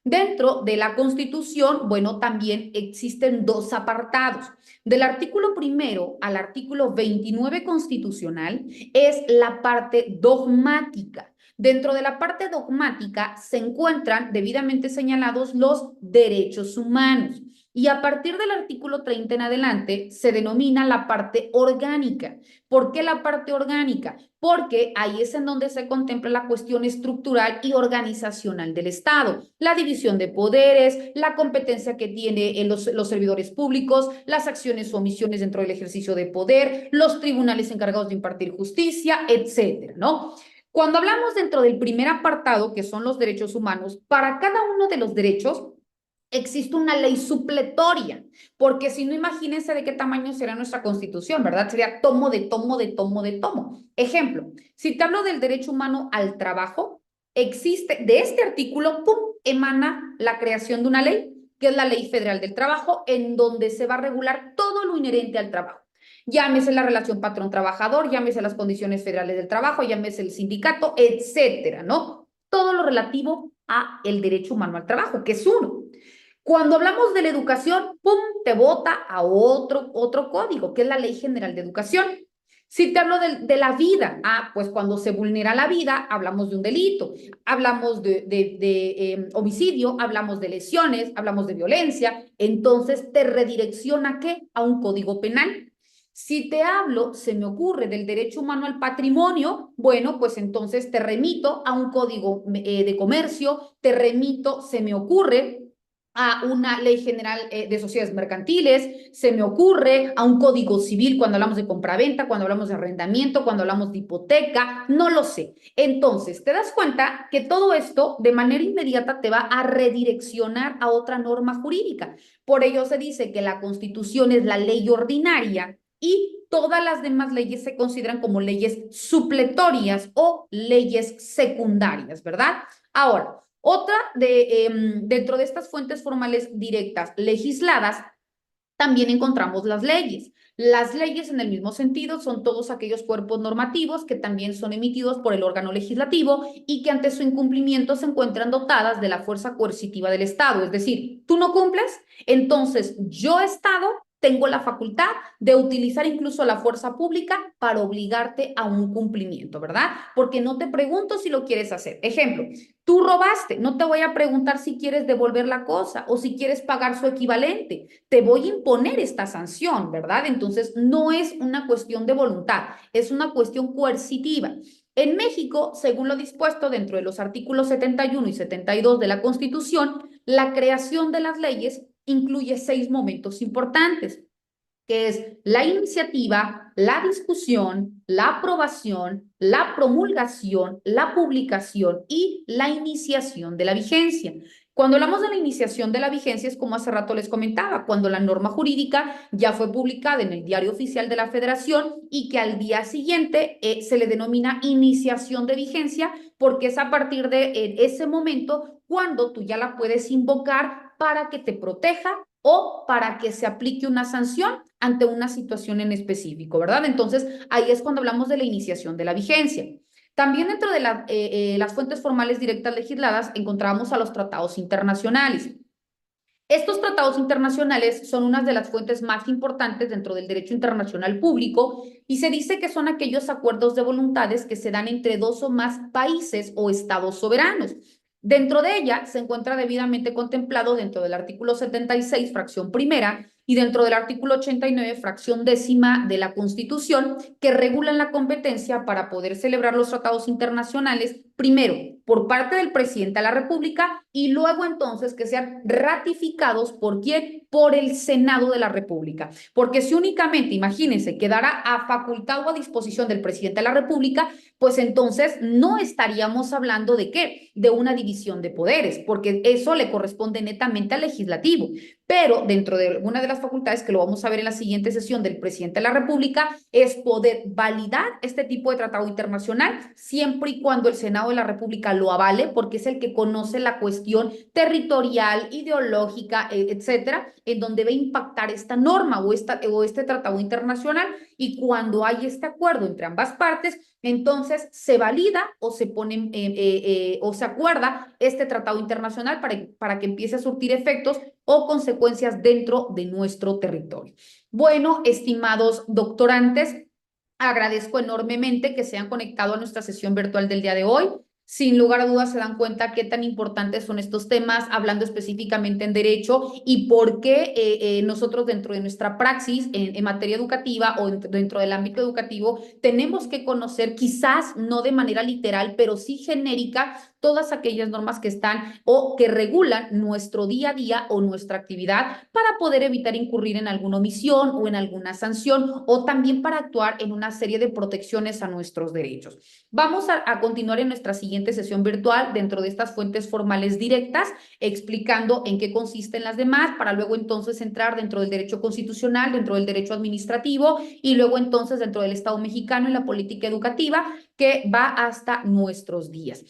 Dentro de la Constitución, bueno, también existen dos apartados. Del artículo 1 al artículo 29 constitucional es la parte dogmática. Dentro de la parte dogmática se encuentran debidamente señalados los derechos humanos. Y a partir del artículo 30 en adelante se denomina la parte orgánica. ¿Por qué la parte orgánica? Porque ahí es en donde se contempla la cuestión estructural y organizacional del Estado, la división de poderes, la competencia que tienen los servidores públicos, las acciones o omisiones dentro del ejercicio de poder, los tribunales encargados de impartir justicia, etcétera, ¿no? Cuando hablamos dentro del primer apartado, que son los derechos humanos, para cada uno de los derechos existe una ley supletoria, porque si no, imagínense de qué tamaño será nuestra Constitución, ¿verdad? Sería tomo de tomo de tomo de tomo. Ejemplo, si te hablo del derecho humano al trabajo, existe, de este artículo, ¡pum!, emana la creación de una ley, que es la Ley Federal del Trabajo, en donde se va a regular todo lo inherente al trabajo. Llámese la relación patrón-trabajador, llámese las condiciones federales del trabajo, llámese el sindicato, etcétera, ¿no? Todo lo relativo a el derecho humano al trabajo, que es uno. Cuando hablamos de la educación, ¡pum!, te bota a otro código, que es la Ley General de Educación. Si te hablo de la vida, pues cuando se vulnera la vida, hablamos de un delito, hablamos de homicidio, hablamos de lesiones, hablamos de violencia, entonces te redirecciona, ¿qué? A un código penal. Si te hablo, se me ocurre, del derecho humano al patrimonio, bueno, pues entonces te remito a un código de comercio, te remito, se me ocurre a una ley general de sociedades mercantiles, se me ocurre a un código civil cuando hablamos de compraventa, cuando hablamos de arrendamiento, cuando hablamos de hipoteca, no lo sé. Entonces, te das cuenta que todo esto de manera inmediata te va a redireccionar a otra norma jurídica. Por ello se dice que la Constitución es la ley ordinaria y todas las demás leyes se consideran como leyes supletorias o leyes secundarias, ¿verdad? Ahora, otra dentro de estas fuentes formales directas legisladas, también encontramos las leyes. Las leyes en el mismo sentido son todos aquellos cuerpos normativos que también son emitidos por el órgano legislativo y que ante su incumplimiento se encuentran dotadas de la fuerza coercitiva del Estado. Es decir, tú no cumples, entonces yo, Estado, tengo la facultad de utilizar incluso la fuerza pública para obligarte a un cumplimiento, ¿verdad? Porque no te pregunto si lo quieres hacer. Ejemplo, tú robaste, no te voy a preguntar si quieres devolver la cosa o si quieres pagar su equivalente. Te voy a imponer esta sanción, ¿verdad? Entonces, no es una cuestión de voluntad, es una cuestión coercitiva. En México, según lo dispuesto dentro de los artículos 71 y 72 de la Constitución, la creación de las leyes incluye 6 momentos importantes, que es la iniciativa, la discusión, la aprobación, la promulgación, la publicación y la iniciación de la vigencia. Cuando hablamos de la iniciación de la vigencia es como hace rato les comentaba, cuando la norma jurídica ya fue publicada en el Diario Oficial de la Federación y que al día siguiente se le denomina iniciación de vigencia porque es a partir de ese momento cuando tú ya la puedes invocar para que te proteja o para que se aplique una sanción ante una situación en específico, ¿verdad? Entonces, ahí es cuando hablamos de la iniciación de la vigencia. También dentro de las fuentes formales directas legisladas encontramos a los tratados internacionales. Estos tratados internacionales son una de las fuentes más importantes dentro del derecho internacional público y se dice que son aquellos acuerdos de voluntades que se dan entre 2 o más países o estados soberanos. Dentro de ella se encuentra debidamente contemplado dentro del artículo 76, fracción primera, y dentro del artículo 89, fracción décima de la Constitución, que regulan la competencia para poder celebrar los tratados internacionales, primero por parte del presidente de la República y luego entonces que sean ratificados por quién, por el Senado de la República. Porque si únicamente, imagínense, quedara a facultad o a disposición del presidente de la República, pues entonces no estaríamos hablando de qué, de una división de poderes, porque eso le corresponde netamente al legislativo. Pero dentro de alguna de las facultades, que lo vamos a ver en la siguiente sesión del presidente de la República, es poder validar este tipo de tratado internacional siempre y cuando el Senado de la República lo avale, porque es el que conoce la cuestión territorial, ideológica, etcétera, en donde va a impactar esta norma o este tratado internacional. Y cuando hay este acuerdo entre ambas partes, entonces se valida o se pone o se acuerda este tratado internacional para que empiece a surtir efectos o consecuencias dentro de nuestro territorio. Bueno, estimados doctorantes, agradezco enormemente que se hayan conectado a nuestra sesión virtual del día de hoy. Sin lugar a dudas se dan cuenta qué tan importantes son estos temas, hablando específicamente en derecho y por qué nosotros dentro de nuestra praxis en materia educativa o dentro del ámbito educativo tenemos que conocer, quizás no de manera literal, pero sí genérica, todas aquellas normas que están o que regulan nuestro día a día o nuestra actividad para poder evitar incurrir en alguna omisión o en alguna sanción o también para actuar en una serie de protecciones a nuestros derechos. Vamos a continuar en nuestra siguiente sesión virtual dentro de estas fuentes formales directas, explicando en qué consisten las demás, para luego entonces entrar dentro del derecho constitucional, dentro del derecho administrativo y luego entonces dentro del Estado mexicano y la política educativa que va hasta nuestros días.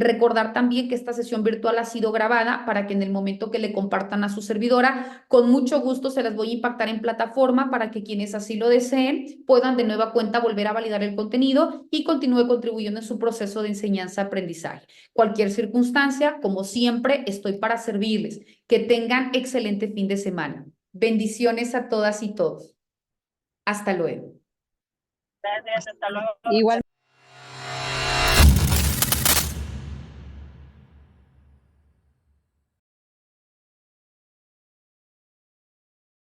Recordar también que esta sesión virtual ha sido grabada para que en el momento que le compartan a su servidora, con mucho gusto se las voy a impactar en plataforma para que quienes así lo deseen puedan de nueva cuenta volver a validar el contenido y continúe contribuyendo en su proceso de enseñanza-aprendizaje. Cualquier circunstancia, como siempre, estoy para servirles. Que tengan excelente fin de semana. Bendiciones a todas y todos. Hasta luego. Gracias, hasta luego. Igual.